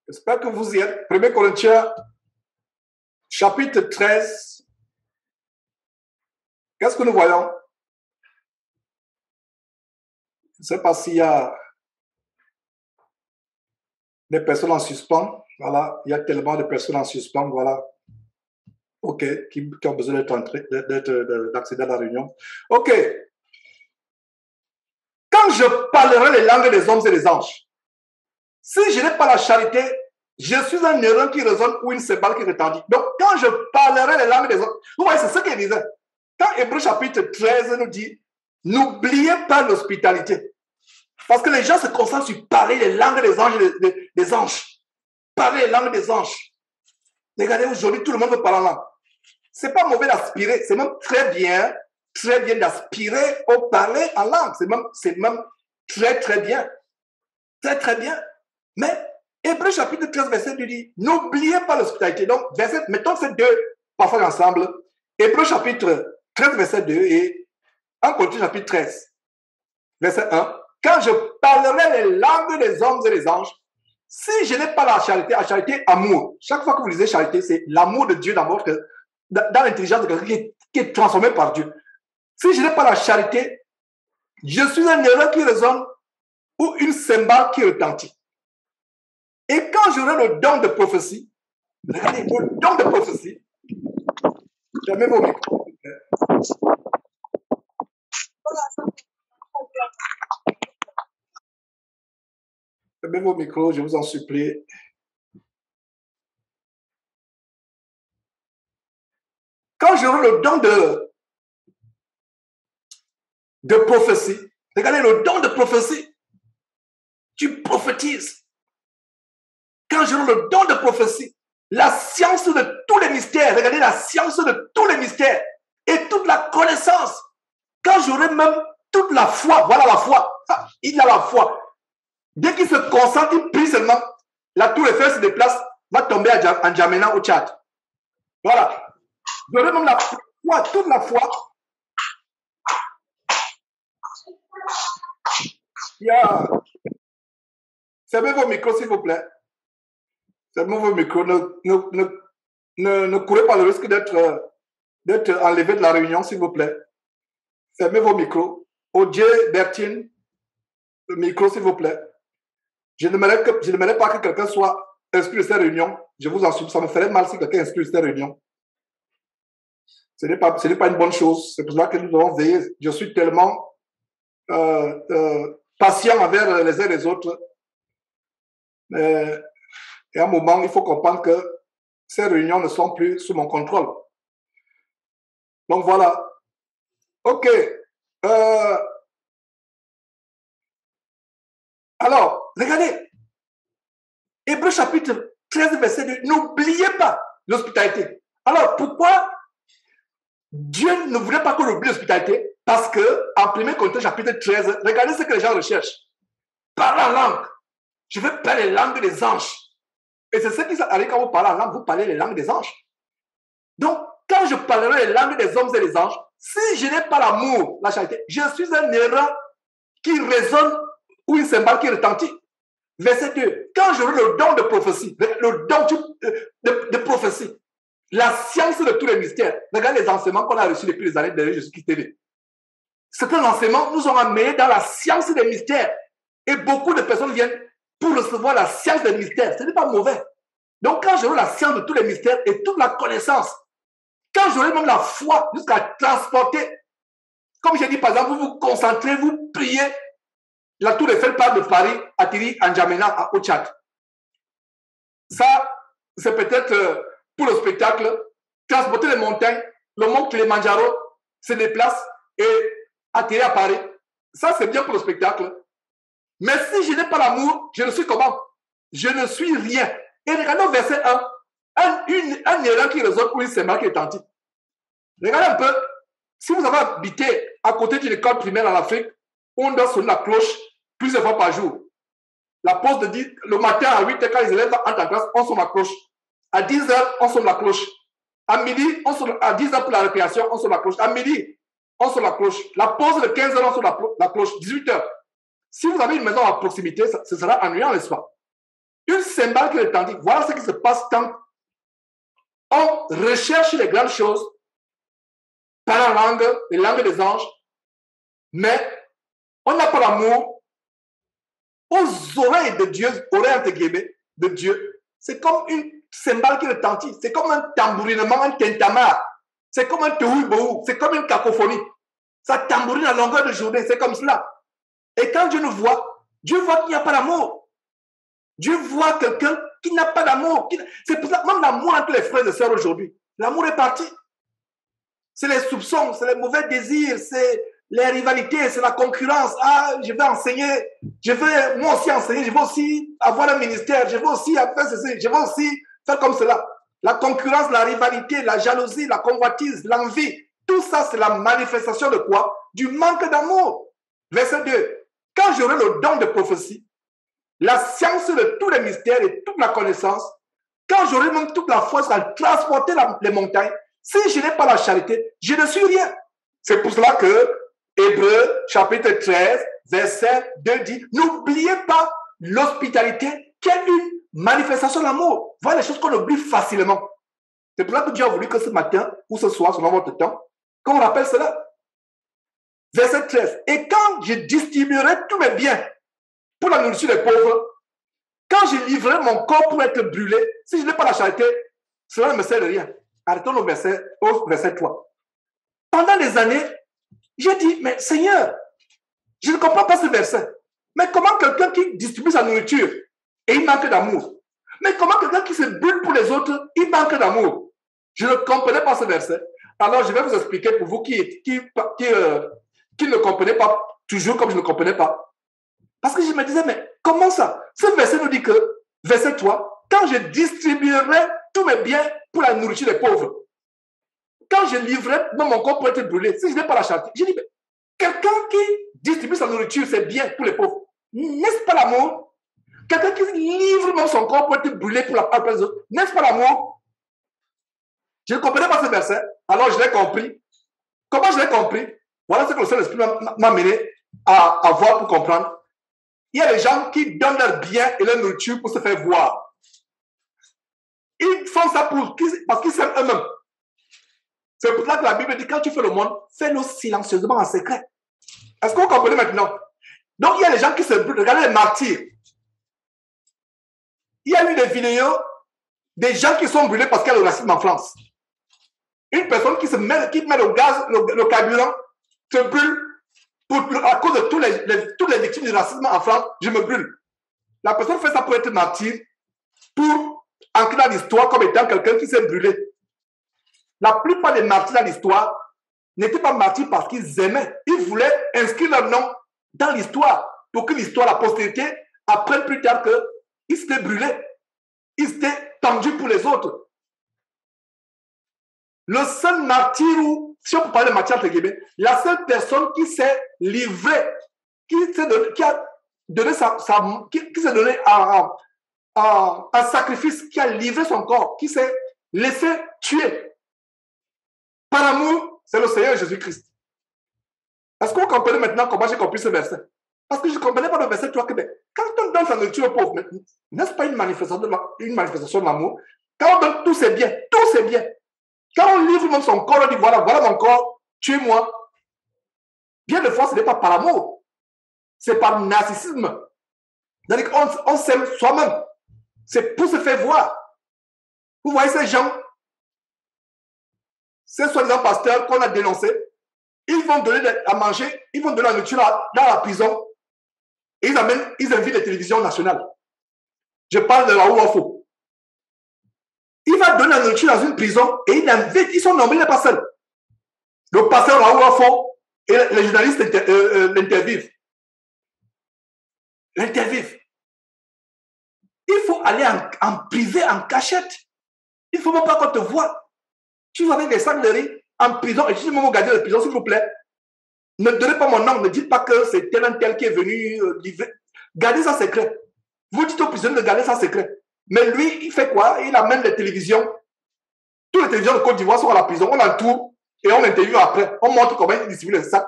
J'espère que vous y êtes. 1 Corinthiens chapitre 13. Qu'est-ce que nous voyons? Je ne sais pas s'il y a des personnes en suspens. Voilà, il y a tellement de personnes en suspens. Voilà. OK, qui ont besoin d'accéder à la réunion. OK. Quand je parlerai les langues des hommes et des anges, si je n'ai pas la charité, je suis un neuron qui résonne ou une cymbale qui retentit. Donc, quand je parlerai les langues des hommes, vous voyez, c'est ce qu'il disait. Quand Hébreux chapitre 13 nous dit, n'oubliez pas l'hospitalité. Parce que les gens se concentrent sur parler les langues des anges, des anges. Parler les langues des anges. Regardez, aujourd'hui, tout le monde veut parler en langue. C'est pas mauvais d'aspirer, c'est même très bien d'aspirer au parler en langue. C'est même très bien. Très bien. Mais Hébreux chapitre 13, verset 2 dit, n'oubliez pas l'hospitalité. Donc, mettons ces deux passages ensemble. Hébreux chapitre 13, verset 2 et 1 Corinthiens chapitre 13, verset 1. Quand je parlerai les langues des hommes et des anges, si je n'ai pas la charité, amour. Chaque fois que vous lisez charité, c'est l'amour de Dieu d'abord, dans l'intelligence de quelqu'un qui est transformé par Dieu. Si je n'ai pas la charité, je suis un neuron qui résonne ou une cymbale qui retentit. Et quand j'aurai le don de prophétie, regardez, le don de prophétie, fermez vos micros. Fermez vos micros, je vous en supplie. Quand j'aurai le don de prophétie, regardez le don de prophétie, tu prophétises. Quand j'aurai le don de prophétie, la science de tous les mystères, regardez la science de tous les mystères et toute la connaissance. Quand j'aurai même toute la foi, voilà la foi, il a la foi. Dès qu'il se concentre, il prie seulement, la tour Eiffel se déplace, va tomber à N'Djamena au Tchad. Voilà. J'aurai même la foi, toute la foi. Fermez vos micros, s'il vous plaît. Fermez vos micros. Ne courez pas le risque d'être enlevé de la réunion, s'il vous plaît. Fermez vos micros. Odier Bertine, le micro, s'il vous plaît. Je n'aimerais pas que quelqu'un soit exclu de cette réunion. Je vous en supplie, ça me ferait mal si quelqu'un est exclu de cette réunion. Ce n'est pas une bonne chose. C'est pour cela que nous devons veiller. Je suis tellement patient envers les uns et les autres. Et à un moment, il faut comprendre que ces réunions ne sont plus sous mon contrôle. Donc voilà. OK. Alors, regardez. Hébreux chapitre 13, verset 2. N'oubliez pas l'hospitalité. Alors, pourquoi Dieu ne voulait pas qu'on oublie l'hospitalité? Parce que, en 1 Corinthiens chapitre 13, regardez ce que les gens recherchent. Parler en langue. Je veux parler les langues des anges. Et c'est ce qui arrive quand vous parlez en langue, vous parlez les langues des anges. Donc, quand je parlerai les langues des hommes et des anges, si je n'ai pas l'amour, la charité, je suis un errant qui résonne ou une cymbale qui retentit. Verset 2. Quand j'aurai le don de prophétie, le don de prophétie, la science de tous les mystères, regardez les enseignements qu'on a reçus depuis les années de Jésus-Christ TV. Certains enseignements nous ont amenés dans la science des mystères. Et beaucoup de personnes viennent pour recevoir la science des mystères. Ce n'est pas mauvais. Donc, quand j'aurai la science de tous les mystères et toute la connaissance, quand j'aurai même la foi jusqu'à transporter, comme j'ai dit, par exemple, vous vous concentrez, vous priez, la tour Eiffel part de Paris, atterrit en N'Djamena, au Tchad. Ça, c'est peut-être pour le spectacle, transporter les montagnes, le mont Kilimanjaro se déplace et atterrit à Paris. Ça, c'est bien pour le spectacle. Mais si je n'ai pas l'amour, je ne suis comment? Je ne suis rien. Et regardez au verset 1, un erreur qui résonne ou une cymbale qui est tentie. Regardez un peu, si vous avez habité à côté d'une école primaire en Afrique, on doit sonner la cloche plusieurs fois par jour. La pause de 10, le matin à 8h, quand les élèves entrent en classe, on sonne la cloche. À 10h, on sonne la cloche. À midi, on sonne, à 10h pour la récréation, on sonne la cloche. À midi, on sonne la cloche. La pause de 15h, on sonne la cloche. 18h. Si vous avez une maison à proximité, ce sera ennuyant, n'est-ce pas? Une cymbale qui retentit. Voilà ce qui se passe quand on recherche les grandes choses par la langue, les langues des anges, mais on n'a pas l'amour aux oreilles de Dieu, oreilles entre guillemets, de Dieu. C'est comme une cymbale qui retentit. C'est comme un tambourinement, un tintamarre. C'est comme un tohu-bohu. C'est comme une cacophonie. Ça tambourine à longueur de journée. C'est comme cela. Et quand Dieu nous voit, Dieu voit qu'il n'y a pas d'amour. Dieu voit quelqu'un qui n'a pas d'amour. C'est pour ça, même l'amour entre les frères et sœurs aujourd'hui, l'amour est parti. C'est les soupçons, c'est les mauvais désirs, c'est les rivalités, c'est la concurrence. Ah, je vais enseigner, je vais moi aussi enseigner, je vais aussi avoir un ministère, je vais aussi faire ceci, je vais aussi faire comme cela. La concurrence, la rivalité, la jalousie, la convoitise, l'envie, tout ça, c'est la manifestation de quoi? Du manque d'amour. Verset 2. Quand j'aurai le don de prophétie, la science de tous les mystères et toute la connaissance, quand j'aurai même toute la force à transporter les montagnes, si je n'ai pas la charité, je ne suis rien. C'est pour cela que Hébreux, chapitre 13, verset 2 dit, n'oubliez pas l'hospitalité qui est une manifestation d'amour. Voilà les choses qu'on oublie facilement. C'est pour cela que Dieu a voulu que ce matin ou ce soir, selon votre temps, qu'on rappelle cela. Verset 13. Et quand je distribuerai tous mes biens pour la nourriture des pauvres, quand je livrerai mon corps pour être brûlé, si je n'ai pas la charité, cela ne me sert de rien. Arrêtons au verset 3. Pendant des années, j'ai dit, mais Seigneur, je ne comprends pas ce verset. Mais comment quelqu'un qui distribue sa nourriture et il manque d'amour? Mais comment quelqu'un qui se brûle pour les autres, il manque d'amour? Je ne comprenais pas ce verset. Alors, je vais vous expliquer pour vous qui ne comprenez pas toujours comme je ne comprenais pas. Parce que je me disais, mais comment ça? Ce verset nous dit que, verset 3, quand je distribuerai tous mes biens pour la nourriture des pauvres, quand je livrerai mon corps pour être brûlé, si je n'ai pas la charité, je dis, mais quelqu'un qui distribue sa nourriture, c'est bien pour les pauvres. N'est-ce pas l'amour? Quelqu'un qui livre même son corps pour être brûlé pour la part des autres, n'est-ce pas l'amour? Je ne comprenais pas ce verset, alors je l'ai compris. Comment je l'ai compris? Voilà ce que le Saint-Esprit m'a amené à voir pour comprendre. Il y a des gens qui donnent leur bien et leur nourriture pour se faire voir. Ils font ça parce qu'ils s'aiment eux-mêmes. C'est pour ça que la Bible dit, quand tu fais le monde, fais-le silencieusement en secret. Est-ce que vous comprenez maintenant? Donc, il y a des gens qui se brûlent. Regardez les martyrs. Il y a eu des vidéos des gens qui sont brûlés parce qu'il y a le racisme en France. Une personne qui met le gaz, le carburant, se brûle à cause de toutes les victimes du racisme en France, je me brûle. La personne fait ça pour être martyr, pour entrer dans l'histoire comme étant quelqu'un qui s'est brûlé. La plupart des martyrs dans l'histoire n'étaient pas martyrs parce qu'ils aimaient. Ils voulaient inscrire leur nom dans l'histoire pour que l'histoire, la postérité, apprenne plus tard qu'ils s'étaient brûlés. Ils étaient tendus pour les autres. Le seul martyr, ou si on peut parler de martyr entre guillemets, la seule personne qui s'est livrée, qui s'est donné un sacrifice, qui a livré son corps, qui s'est laissé tuer par amour, c'est le Seigneur Jésus-Christ. Est-ce que vous comprenez maintenant comment j'ai compris ce verset? Parce que je ne comprenais pas le verset 3 que quand on donne sa nourriture au pauvre, n'est-ce pas une manifestation de l'amour? Quand on donne tous ses biens, quand on livre même son corps, on dit voilà mon corps, tuez-moi. Bien de fois, ce n'est pas par amour, c'est par narcissisme. C'est-à-dire qu'on s'aime soi-même. C'est pour se faire voir. Vous voyez ces gens, ces soi-disant pasteurs qu'on a dénoncés, ils vont donner à manger, ils vont donner la nourriture dans la prison et ils invitent les télévisions nationales. Je parle de Raoul Wafo. Il va donner la nourriture dans une prison et il invite, ils sont nommés, il n'est pas seul. Le pasteur Raoul Wafo et les journalistes l'interviewent. Il faut aller en privé, en cachette. Il ne faut même pas qu'on te voie. Tu vas avec des sacs de riz en prison et tu dis même au gardien de prison, s'il vous plaît, ne donnez pas mon nom, ne dites pas que c'est tel qui est venu livrer. Gardez ça secret. Vous dites aux prisonniers de garder ça secret. Mais lui, il fait quoi? Il amène les télévisions. Toutes les télévisions de Côte d'Ivoire sont à la prison. On l'entoure et on l'interviewe après. On montre comment il distribue les sacs,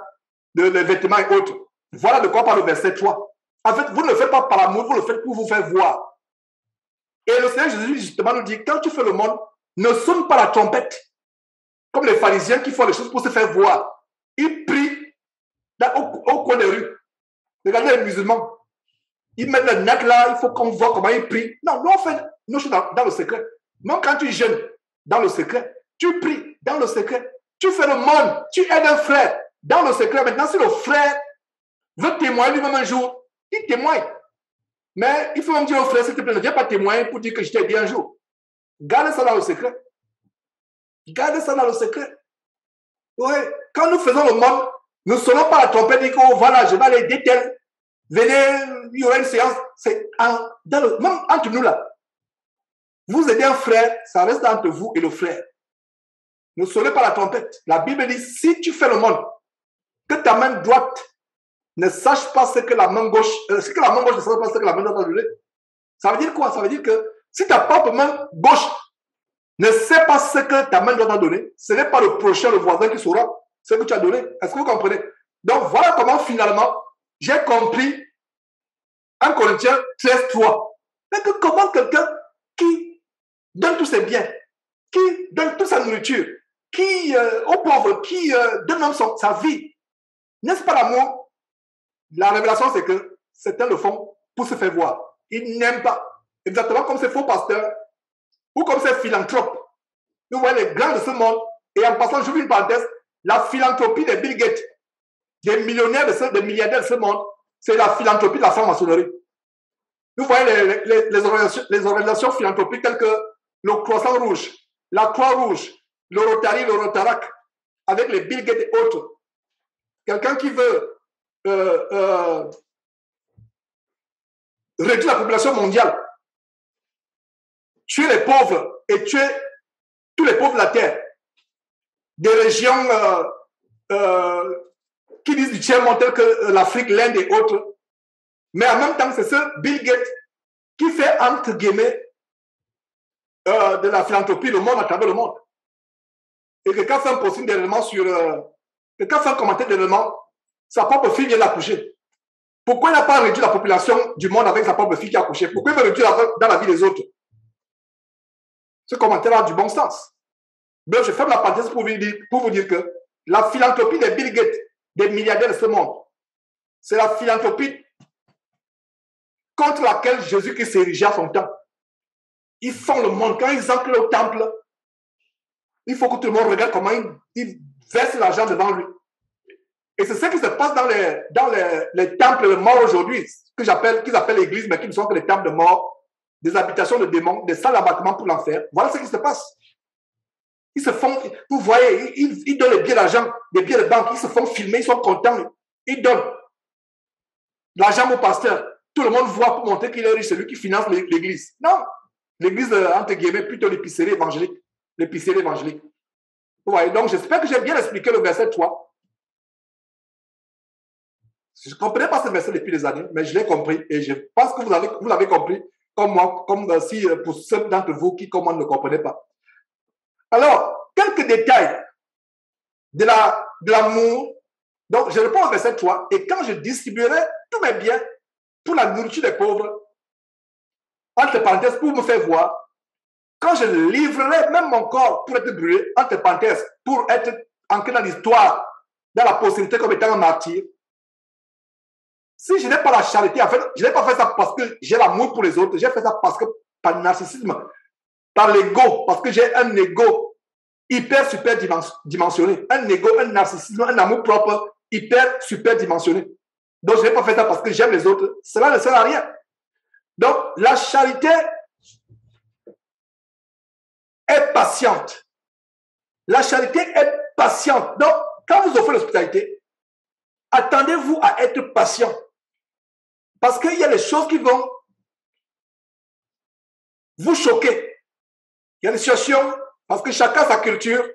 les vêtements et autres. Voilà de quoi parle le verset 3. En fait, vous ne le faites pas par amour, vous le faites pour vous faire voir. Et le Seigneur Jésus justement nous dit, quand tu fais le monde, ne sonne pas la trompette. Comme les pharisiens qui font les choses pour se faire voir. Ils prient au coin des rues. Regardez les musulmans. Ils mettent le nac là, il faut qu'on voit comment ils prient. Non, nous on fait nos choses dans le secret. Même quand tu jeûnes dans le secret, tu pries dans le secret. Tu fais le monde, tu aides un frère dans le secret. Maintenant, si le frère veut témoigner lui-même un jour, il témoigne. Mais il faut même dire au frère, s'il te plaît, ne viens pas témoigner pour dire que je t'ai aidé un jour. Garde ça dans le secret. Gardez ça dans le secret. Oui. Quand nous faisons le monde, ne sonnons pas la trompette et qu'on voilà, je vais aller aider tel. Venez, il y aura une séance. C'est même entre nous là. Vous aidez un frère, ça reste entre vous et le frère. Ne sonnez pas la trompette. La Bible dit, si tu fais le monde, que ta main droite ne sache pas ce que la main gauche, ne sache pas ce que la main droite a donné. Ça veut dire quoi? Ça veut dire que si ta propre main gauche ne sait pas ce que ta main droite a donné, ce n'est pas le prochain, le voisin qui saura ce que tu as donné. Est-ce que vous comprenez? Donc voilà comment finalement j'ai compris 1 Corinthiens 13:3. Comment quelqu'un qui donne tous ses biens, qui donne toute sa nourriture, qui aux pauvres, qui donne même sa vie, n'est-ce pas l'amour? La révélation, c'est que certains le font pour se faire voir. Ils n'aiment pas. Exactement comme ces faux pasteurs ou comme ces philanthropes. Nous voyons les grands de ce monde. Et en passant, j'ouvre une parenthèse, la philanthropie des Bill Gates, des millionnaires, des milliardaires de ce monde, c'est la philanthropie de la franc-maçonnerie. Nous voyons les organisations philanthropiques telles que le Croissant Rouge, la Croix-Rouge, le Rotary, le Rotarac, avec les Bill Gates et autres. Quelqu'un qui veut réduire la population mondiale, tuer les pauvres et tuer tous les pauvres de la terre. Des régions qui disent du tiers-monde telles que l'Afrique, l'Inde et autres. Mais en même temps, c'est ce Bill Gates qui fait, entre guillemets, de la philanthropie le monde à travers le monde. Et quelqu'un fait un posting d'éléments sur... quelqu'un fait un commentaire d'éléments, sa propre fille vient d'accoucher. Pourquoi il n'a pas réduit la population du monde avec sa propre fille qui a accouché? Pourquoi il veut réduire dans la vie des autres? Ce commentaire a du bon sens. Donc, je ferme la parenthèse pour vous dire que la philanthropie des Bill Gates, des milliardaires de ce monde, c'est la philanthropie contre laquelle Jésus-Christ s'est érigé à son temps. Ils font le monde. Quand ils entrent au temple, Il faut que tout le monde regarde comment il verse l'argent devant lui. Et c'est ce qui se passe dans les temples de mort aujourd'hui, qu'ils appellent l'église, mais qui ne sont que les temples de mort, des habitations de démons, des salles d'abattement pour l'enfer. Voilà ce qui se passe. Ils se font, vous voyez, ils donnent les billets d'argent, des billets de banque, ils se font filmer, ils sont contents, ils donnent l'argent au pasteur. Tout le monde voit pour montrer qu'il est riche, c'est lui qui finance l'église. Non, l'église, entre guillemets, plutôt l'épicerie évangélique. L'épicerie évangélique. Vous voyez, donc j'espère que j'ai bien expliqué le verset 3. Je ne comprenais pas ce verset depuis des années, mais je l'ai compris et je pense que vous l'avez compris comme moi, comme si pour ceux d'entre vous qui, comme moi, ne comprenaient pas. Alors, quelques détails de l'amour. Donc, je réponds au verset 3. Et quand je distribuerai tous mes biens pour la nourriture des pauvres, entre parenthèses, pour me faire voir, quand je livrerai même mon corps pour être brûlé, entre parenthèses, pour être ancré dans l'histoire, dans la postérité comme étant un martyr, si je n'ai pas la charité, en fait, je n'ai pas fait ça parce que j'ai l'amour pour les autres, j'ai fait ça parce que par narcissisme, par l'ego, parce que j'ai un ego hyper super dimensionné, un ego, un narcissisme, un amour propre hyper super dimensionné. Donc je n'ai pas fait ça parce que j'aime les autres, cela ne sert à rien. Donc la charité est patiente. La charité est patiente. Donc quand vous offrez l'hospitalité, attendez-vous à être patient. Parce qu'il y a des choses qui vont vous choquer. Il y a des situations, parce que chacun a sa culture,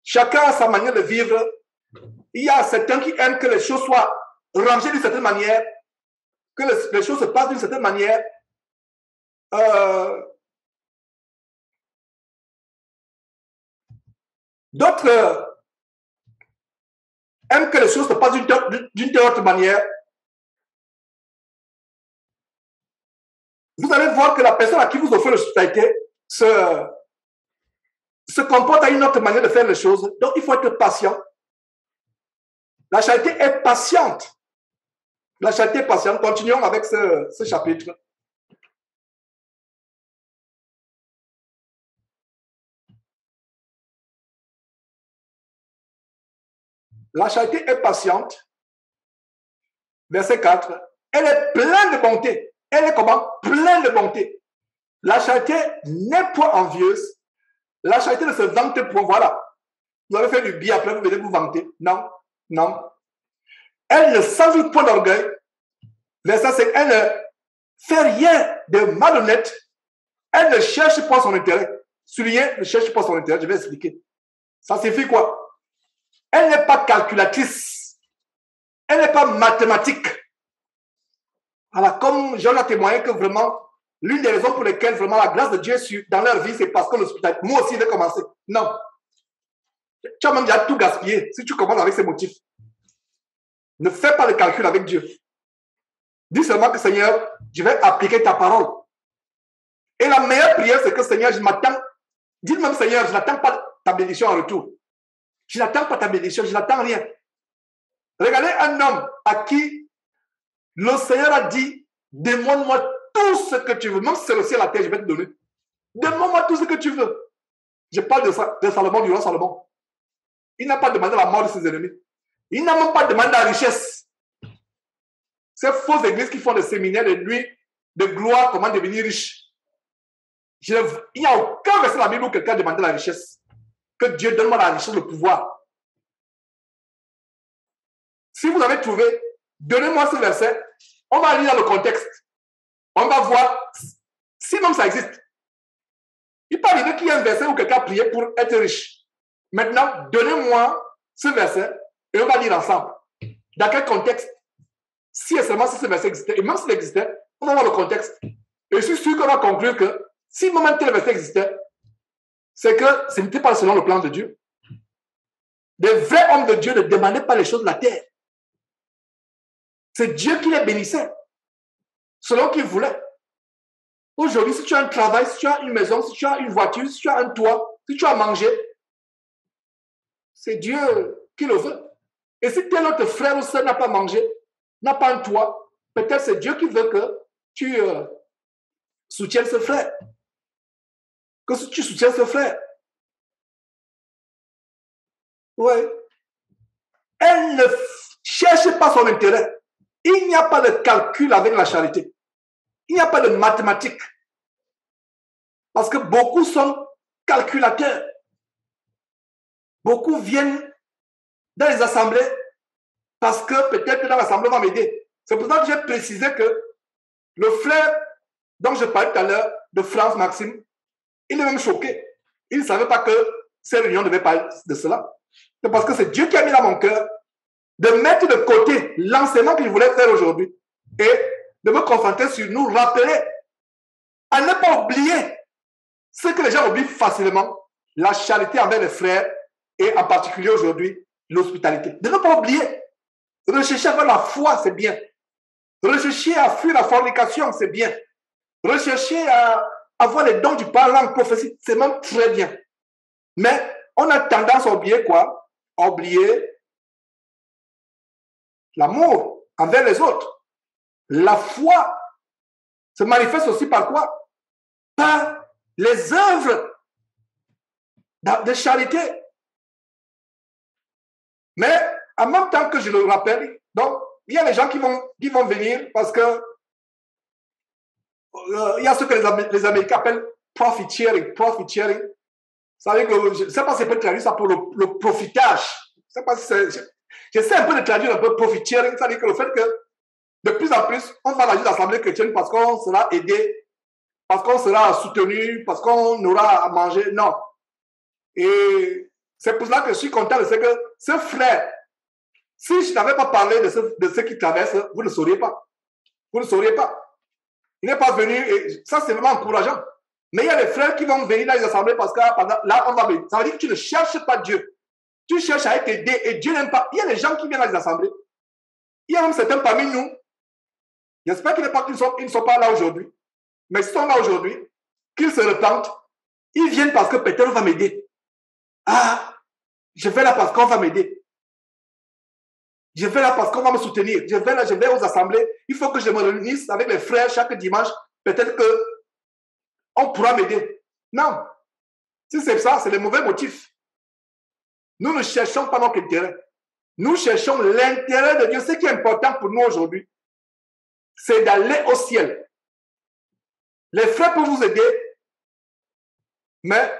chacun a sa manière de vivre. Il y a certains qui aiment que les choses soient rangées d'une certaine manière, que les choses se passent d'une certaine manière. D'autres aiment que les choses se passent d'une telle autre manière. Vous allez voir que la personne à qui vous offrez l'hospitalité se comporte à une autre manière de faire les choses. Donc, il faut être patient. La charité est patiente. La charité est patiente. Continuons avec ce chapitre. La charité est patiente. Verset 4. Elle est pleine de bonté. Elle est comment? Pleine de bonté. La charité n'est point envieuse. La charité ne se vante point. Voilà. Vous avez fait du bien, après vous venez vous vanter. Non, non. Elle ne s'envie point d'orgueil. Verset 5. Elle ne fait rien de malhonnête. Elle ne cherche pas son intérêt. Souligner, ne cherche pas son intérêt. Je vais expliquer. Ça signifie quoi? Elle n'est pas calculatrice. Elle n'est pas mathématique. Alors, comme j'en ai témoigné que vraiment, l'une des raisons pour lesquelles vraiment la grâce de Dieu dans leur vie, c'est parce que l'hospitalité, moi aussi, je vais commencer. Non. Tu as même déjà tout gaspillé si tu commences avec ces motifs. Ne fais pas le calcul avec Dieu. Dis seulement que Seigneur, je vais appliquer ta parole. Et la meilleure prière, c'est que Seigneur, je m'attends. Dis même Seigneur, je n'attends pas ta bénédiction en retour. Je n'attends pas ta bénédiction, je n'attends rien. Regardez un homme à qui le Seigneur a dit, demande-moi tout ce que tu veux. Même si c'est le ciel à la terre, je vais te donner. Demande-moi tout ce que tu veux. Je parle de Salomon, du roi Salomon. Il n'a pas demandé la mort de ses ennemis. Il n'a même pas demandé la richesse. Ces fausses églises qui font des séminaires de nuit, de gloire, comment devenir riche. Il n'y a aucun verset dans la Bible où quelqu'un demande la richesse. Que Dieu donne-moi la richesse, le pouvoir. Si vous avez trouvé, donnez-moi ce verset. On va lire dans le contexte. On va voir si même ça existe. Il peut arriver qu'il y ait un verset où quelqu'un a prié pour être riche. Maintenant, donnez-moi ce verset et on va lire ensemble. Dans quel contexte? Si et seulement si ce verset existait, et même s'il existait, on va voir le contexte. Et je suis sûr qu'on va conclure que si même un tel verset existait, c'est que ce n'était pas selon le plan de Dieu. Les vrais hommes de Dieu ne demandaient pas les choses de la terre. C'est Dieu qui les bénissait, selon qu'il voulait. Aujourd'hui, si tu as un travail, si tu as une maison, si tu as une voiture, si tu as un toit, si tu as mangé, c'est Dieu qui le veut. Et si tel autre frère ou soeur n'a pas mangé, n'a pas un toit, peut-être c'est Dieu qui veut que tu soutiennes ce frère. Que tu soutiennes ce frère. Oui. Elle ne cherche pas son intérêt. Il n'y a pas de calcul avec la charité. Il n'y a pas de mathématiques. Parce que beaucoup sont calculateurs. Beaucoup viennent dans les assemblées parce que peut-être que dans l'assemblée on va m'aider. C'est pour ça que j'ai précisé que le frère dont je parlais tout à l'heure, de France Maxime, il est même choqué. Il ne savait pas que ces réunions devaient parler de cela. C'est parce que c'est Dieu qui a mis dans mon cœur de mettre de côté l'enseignement qu'il voulait faire aujourd'hui et de me concentrer sur nous rappeler à ne pas oublier ce que les gens oublient facilement, la charité envers les frères et en particulier aujourd'hui, l'hospitalité. De ne pas oublier. Rechercher à faire la foi, c'est bien. Rechercher à fuir la fornication, c'est bien. Rechercher à avoir les dons du parlant, prophétie, c'est même très bien. Mais on a tendance à oublier quoi? À oublier l'amour envers les autres. La foi se manifeste aussi par quoi? Par les œuvres de charité. Mais en même temps que je le rappelle, donc il y a les gens qui vont venir parce que il y a ce que les Américains appellent profit sharing. Profit sharing. Ça veut dire que je ne sais pas si je peux traduire ça pour le profitage. Je sais pas si j'essaie un peu de traduire un peu profit sharing. Ça veut dire que le fait que de plus en plus, on va à l'Assemblée chrétienne parce qu'on sera aidé, parce qu'on sera soutenu, parce qu'on aura à manger. Non. Et c'est pour cela que je suis content de ce que ce frère, si je n'avais pas parlé de ce qui traverse, vous ne sauriez pas. Vous ne sauriez pas. Il n'est pas venu, et ça c'est vraiment encourageant. Mais il y a des frères qui vont venir dans les assemblées parce que là, on va venir. Ça veut dire que tu ne cherches pas Dieu. Tu cherches à être aidé et Dieu n'aime pas. Il y a des gens qui viennent dans les assemblées. Il y a même certains parmi nous. J'espère qu'ils ne sont pas là aujourd'hui. Mais s'ils sont là aujourd'hui, qu'ils se repentent, ils viennent parce que peut-être on va m'aider. Ah, je vais là parce qu'on va m'aider. Je vais là parce qu'on va me soutenir. Je vais aux assemblées. Il faut que je me réunisse avec les frères chaque dimanche. Peut-être qu'on pourra m'aider. Non. Si c'est ça, c'est le mauvais motif. Nous ne cherchons pas notre intérêt. Nous cherchons l'intérêt de Dieu. Ce qui est important pour nous aujourd'hui, c'est d'aller au ciel. Les frères peuvent vous aider, mais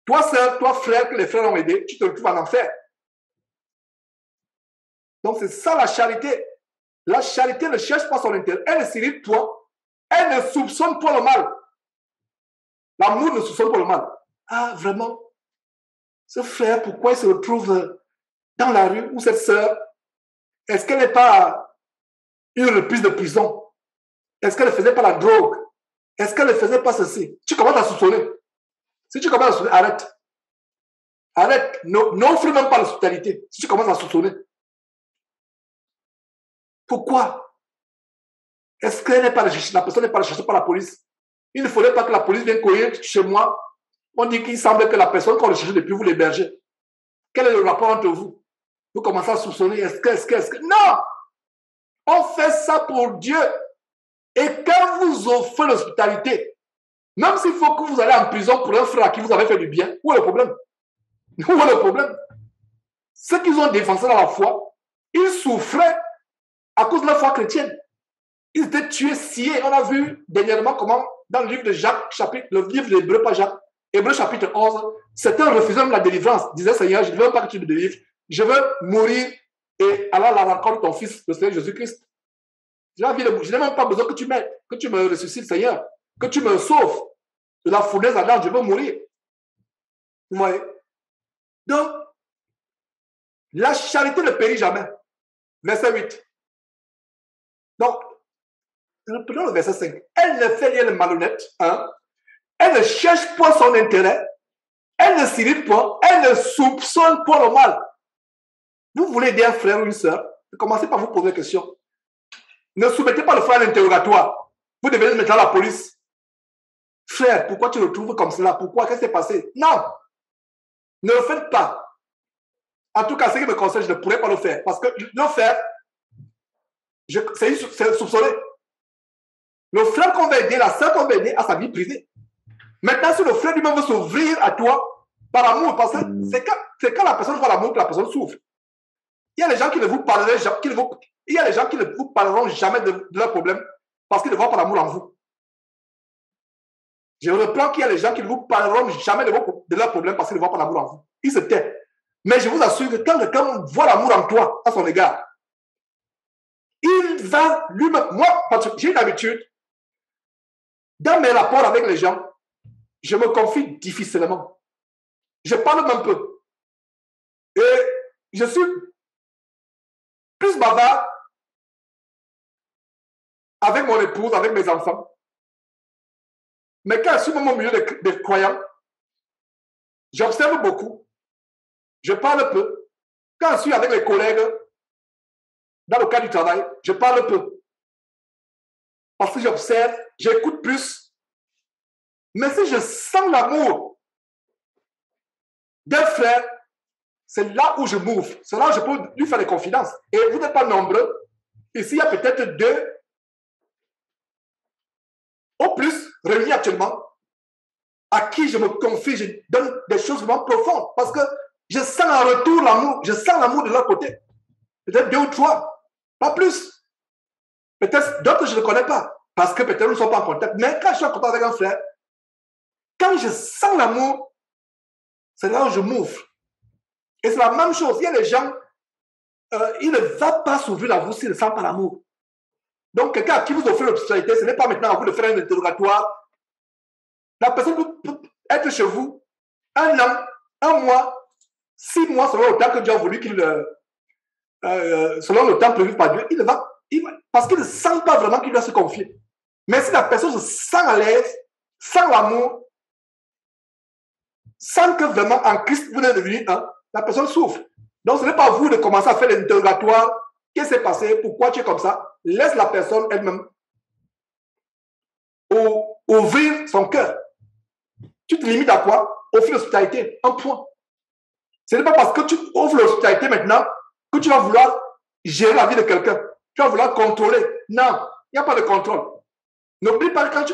toi, sœur, toi, frère, que les frères ont aidé, tu te retrouves en enfer. Donc, c'est ça la charité. La charité ne cherche pas son intérêt. Elle ne s'irrite toi. Elle ne soupçonne pas le mal. L'amour ne soupçonne pas le mal. Ah, vraiment? Ce frère, pourquoi il se retrouve dans la rue? Ou cette sœur? Est-ce qu'elle n'est pas une reprise de prison? Est-ce qu'elle ne faisait pas la drogue? Est-ce qu'elle ne faisait pas ceci? Tu commences à soupçonner. Si tu commences à soupçonner, arrête. Arrête. N'offre même pas l'hospitalité. Si tu commences à soupçonner. Pourquoi? Est-ce qu'elle n'est pas recherchée? La personne n'est pas recherchée par la police. Il ne faudrait pas que la police vienne courir chez moi. On dit qu'il semble que la personne qu'on recherche depuis vous l'hébergez. Quel est le rapport entre vous? Vous commencez à soupçonner. Est-ce que... Non! On fait ça pour Dieu. Et quand vous offrez l'hospitalité, même s'il faut que vous allez en prison pour un frère à qui vous avez fait du bien, où est le problème? Où est le problème? Ceux qui ont défendu dans la foi, ils souffraient à cause de la foi chrétienne. Ils étaient tués, sciés. On a vu dernièrement comment, dans le livre de Jacques, le livre de l'Hébreu, pas Jacques, Hébreu chapitre 11, certains refusaient la délivrance. Disaient, Seigneur, je ne veux pas que tu me délivres. Je veux mourir et aller à la rencontre de ton Fils, le Seigneur Jésus-Christ. Je n'ai même pas besoin que tu m'aides, que tu me ressuscites, Seigneur, que tu me sauves de la fournaise ardente. Je veux mourir. Vous voyez? Donc, la charité ne périt jamais. Verset 8. Donc, prenons le verset 5. Elle ne fait rien de malhonnête. Hein? Elle ne cherche pas son intérêt. Elle ne s'irrite pas. Elle ne soupçonne pas le mal. Vous voulez aider un frère ou une soeur? Commencez par vous poser des questions. Ne soumettez pas le frère à l'interrogatoire. Vous devez le mettre à la police. Frère, pourquoi tu le trouves comme cela? Pourquoi? Qu'est-ce qui s'est passé? Non. Ne le faites pas. En tout cas, ce qui me concerne, je ne pourrais pas le faire. Parce que le faire, c'est soupçonné. Le frère qu'on va aider, la sœur qu'on va aider, a sa vie privée. Maintenant, si le frère lui-même veut s'ouvrir à toi, Par amour, parce que c'est quand la personne voit l'amour que la personne souffre. Il y a des gens qui ne vous parleront jamais, il y a des gens qui ne vous parleront jamais de leurs problèmes parce qu'ils ne voient pas l'amour en vous. Je reprends qu'il y a des gens qui ne vous parleront jamais de leurs problèmes parce qu'ils ne voient pas l'amour en vous. Ils se taisent. Mais je vous assure que quand quelqu'un voit l'amour en toi, à son égard, il va lui-même. Moi, parce que j'ai une habitude, dans mes rapports avec les gens, je me confie difficilement. Je parle même peu. Et je suis plus bavard avec mon épouse, avec mes enfants. Mais quand je suis même au milieu des croyants, j'observe beaucoup. Je parle peu. Quand je suis avec les collègues, dans le cadre du travail, je parle peu. Parce que j'observe, j'écoute plus. Mais si je sens l'amour d'un frère, c'est là où je m'ouvre. C'est là où je peux lui faire des confidences. Et vous n'êtes pas nombreux. Ici, il y a peut-être 2 au plus réunis actuellement à qui je me confie, je donne des choses vraiment profondes. Parce que je sens en retour l'amour. Je sens l'amour de leur côté. Peut-être 2 ou 3. Pas plus. Peut-être d'autres, je ne connais pas. Parce que peut-être nous ne sommes pas en contact. Mais quand je suis en contact avec un frère, quand je sens l'amour, c'est là où je m'ouvre. Et c'est la même chose. Il y a des gens, il ne va pas s'ouvrir à vous s'il ne sent pas l'amour. Donc, quelqu'un à qui vous offrez l'hospitalité, ce n'est pas maintenant à vous de faire un interrogatoire. La personne peut être chez vous 1 an, 1 mois, 6 mois, selon le temps que Dieu a voulu qu'il... selon le temps prévu par Dieu, il va parce qu'il ne sent pas vraiment qu'il doit se confier. Mais si la personne se sent à l'aise, sent l'amour, sent que vraiment en Christ vous êtes devenu un, la personne souffre. Donc ce n'est pas à vous de commencer à faire l'interrogatoire. Qu'est-ce qui s'est passé? Pourquoi tu es comme ça? Laisse la personne elle-même ouvrir son cœur. Tu te limites à quoi? Offrir l'hospitalité. Un point. Ce n'est pas parce que tu offres l'hospitalité maintenant que tu vas vouloir gérer la vie de quelqu'un. Tu vas vouloir contrôler. Non, il n'y a pas de contrôle. N'oublie pas que quand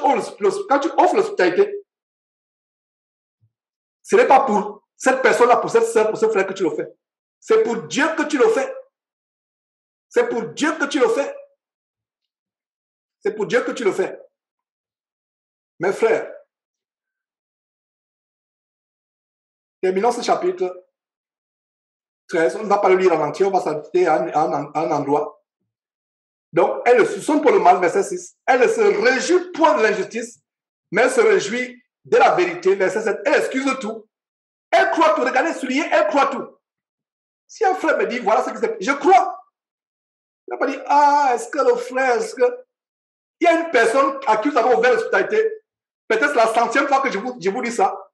tu offres l'hospitalité, ce n'est pas pour cette personne-là, pour cette soeur, pour ce frère que tu le fais. C'est pour Dieu que tu le fais. C'est pour Dieu que tu le fais. C'est pour Dieu que tu le fais. Mes frères, terminons ce chapitre 13. On ne va pas le lire en entier, on va s'arrêter à un endroit. Donc, elle se soupçonne pour le mal, verset 6. Elle ne se réjouit point de l'injustice, mais elle se réjouit de la vérité, verset 7. Elle excuse tout. Elle croit tout. Regardez, souligner, elle croit tout. Si un frère me dit, voilà ce qui s'est passé, je crois. Il n'a pas dit, ah, est-ce que le frère, est-ce que... Il y a une personne à qui vous avez ouvert l'hospitalité, peut-être la 100e fois que je vous dis ça.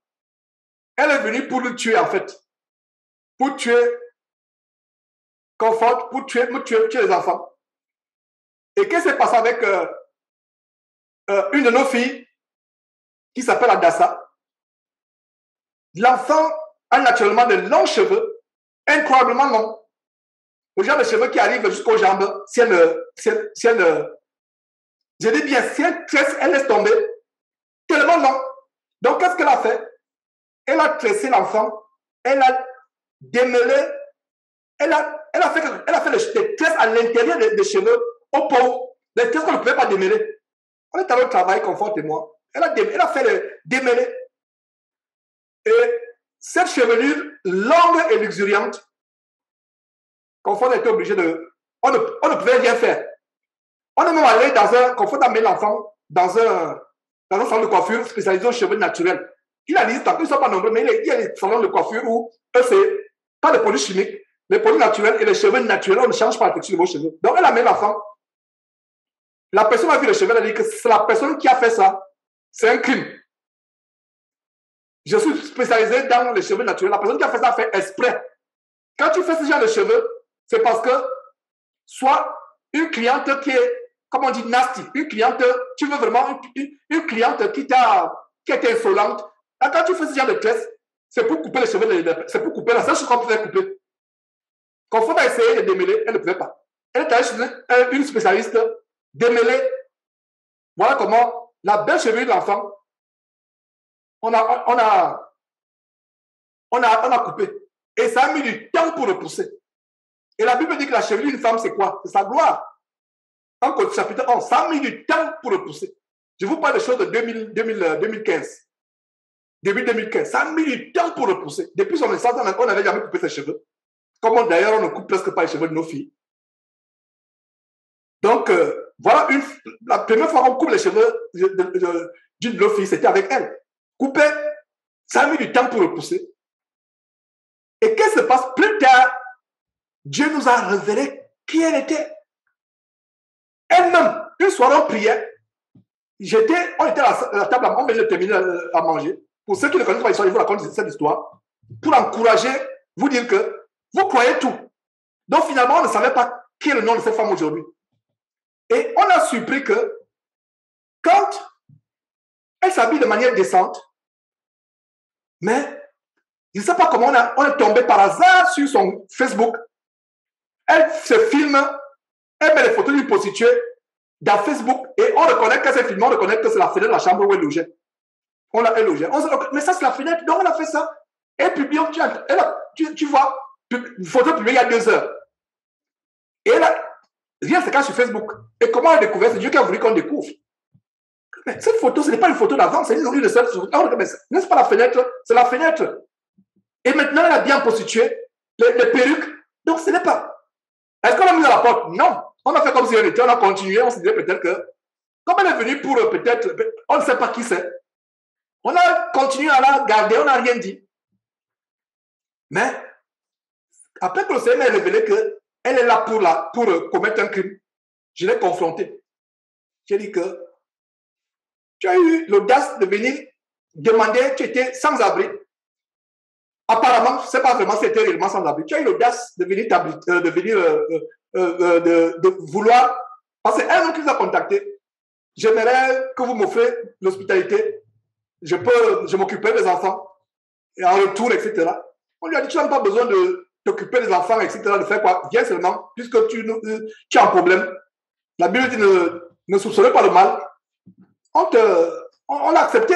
Elle est venue pour le tuer, en fait. Pour tuer Confort, pour tuer les enfants. Et qu'est-ce qui s'est passé avec une de nos filles qui s'appelle Adassa? L'enfant a naturellement de longs cheveux, incroyablement longs. Le genre de cheveux qui arrivent jusqu'aux jambes. Si elle, je dis bien, si elle tresse, elle laisse tomber. Tellement long. Donc, qu'est-ce qu'elle a fait? Elle a tressé l'enfant. Elle a démêlé. Elle a fait des tresses à l'intérieur des cheveux, au pot. Des tresses qu'on ne pouvait pas démêler. On est allé au travail, Confort et moi. Elle a fait le démêler. Et cette chevelure longue et luxuriante, Confort était obligé de... On ne pouvait rien faire. On est même allé dans un... Confort a mis l'enfant dans un salon de coiffure spécialisé aux cheveux naturels. Il a dit, tant qu'ils ne sont pas nombreux, mais il y a des salons de coiffure où c'est pas de produits chimiques, les produits naturels et les cheveux naturels, on ne change pas la texture de vos cheveux. Donc elle a mis l'enfant. La personne a vu les cheveux, elle a dit que c'est la personne qui a fait ça. C'est un crime. Je suis spécialisé dans les cheveux naturels. La personne qui a fait ça fait exprès. Quand tu fais ce genre de cheveux, c'est parce que soit une cliente qui est, comme on dit, nasty, une cliente, tu veux vraiment une cliente qui est insolente. Là, quand tu fais ce genre de tresse, c'est pour couper les cheveux, c'est pour couper la seule chose qu'on peut faire couper. Quand on a essayé de démêler, elle ne pouvait pas. Elle est allée chez une spécialiste démêler. Voilà comment la belle chevelure de l'enfant, on a On a coupé. Et ça a mis du temps pour repousser. Et la Bible dit que la chevelure d'une femme, c'est quoi? C'est sa gloire. En chapitre 11, ça a mis du temps pour repousser. Je vous parle des choses de 2015. Début 2015. Ça a mis du temps pour repousser. Depuis son naissance, on n'avait jamais coupé ses cheveux. Comme d'ailleurs, on ne coupe presque pas les cheveux de nos filles. Donc, voilà, la première fois qu'on coupe les cheveux d'une de nos filles, c'était avec elle. Couper, ça a mis du temps pour repousser. Et qu'est-ce qui se passe? Plus tard, Dieu nous a révélé qui elle était. Elle-même, une soirée, on priait. On était à la table, on venait de terminer à manger. Pour ceux qui ne connaissent pas l'histoire, je vous raconte cette histoire. Pour encourager, vous dire que vous croyez tout. Donc finalement, on ne savait pas qui est le nom de cette femme aujourd'hui. Et on a surpris que quand elle s'habille de manière décente, mais je ne sais pas comment on est tombé par hasard sur son Facebook. Elle se filme, elle met les photos d'une prostituée dans Facebook et on reconnaît que c'est filmé, on reconnaît que c'est la fenêtre de la chambre où elle logeait. Elle logeait. Mais ça, c'est la fenêtre, donc on a fait ça. Et publié, tu vois, une photo publiée il y a 2 heures. Et là, rien se cache sur Facebook. Et comment elle a découvert? C'est Dieu qui a voulu qu'on découvre. Mais cette photo, ce n'est pas une photo d'avant, c'est une de celle. N'est-ce pas la fenêtre? C'est la fenêtre. Et maintenant, elle a bien prostitué, les perruques. Donc, ce n'est pas. Est-ce qu'on l'a mis à la porte? Non. On a fait comme si elle était, on a continué, on se disait peut-être que, comme elle est venue pour peut-être, on ne sait pas qui c'est. On a continué à la garder, on n'a rien dit. Mais, après que le Seigneur m'a révélé qu'elle est là pour commettre un crime, je l'ai confrontée. J'ai dit que tu as eu l'audace de venir demander, tu étais sans abri. Apparemment, je ne sais pas vraiment si c'était réellement sans abri. Tu as eu l'audace de venir de vouloir, parce que un homme qui nous a contacté, j'aimerais que vous m'offrez l'hospitalité, je m'occuperai des enfants, et en retour, etc. On lui a dit, tu n'as pas besoin de t'occuper des enfants, etc., de faire quoi? Viens seulement, puisque tu as un problème. La Bible dit, ne soupçonnez pas le mal. On l'a accepté.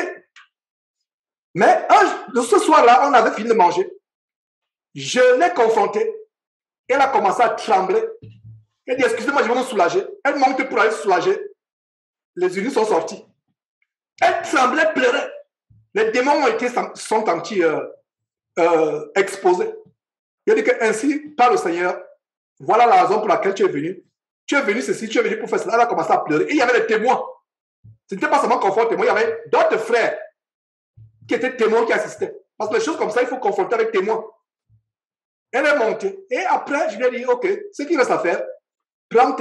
Mais ce soir-là, on avait fini de manger. Je l'ai confrontée. Elle a commencé à trembler. Elle dit, excusez-moi, je vais me soulager. Elle monte pour aller se soulager. Les unis sont sortis. Elle tremblait, elle pleurait. Les démons sont exposés. Il dit que ainsi, par le Seigneur, voilà la raison pour laquelle tu es venu. Tu es venu ceci, tu es venu pour faire cela. Elle a commencé à pleurer. Et il y avait des témoins. Ce n'était pas seulement confort témoin, il y avait d'autres frères qui étaient témoins qui assistaient. Parce que les choses comme ça, il faut confronter avec témoins. Elle est montée. Et après, je lui ai dit, OK, ce qu'il reste à faire, prends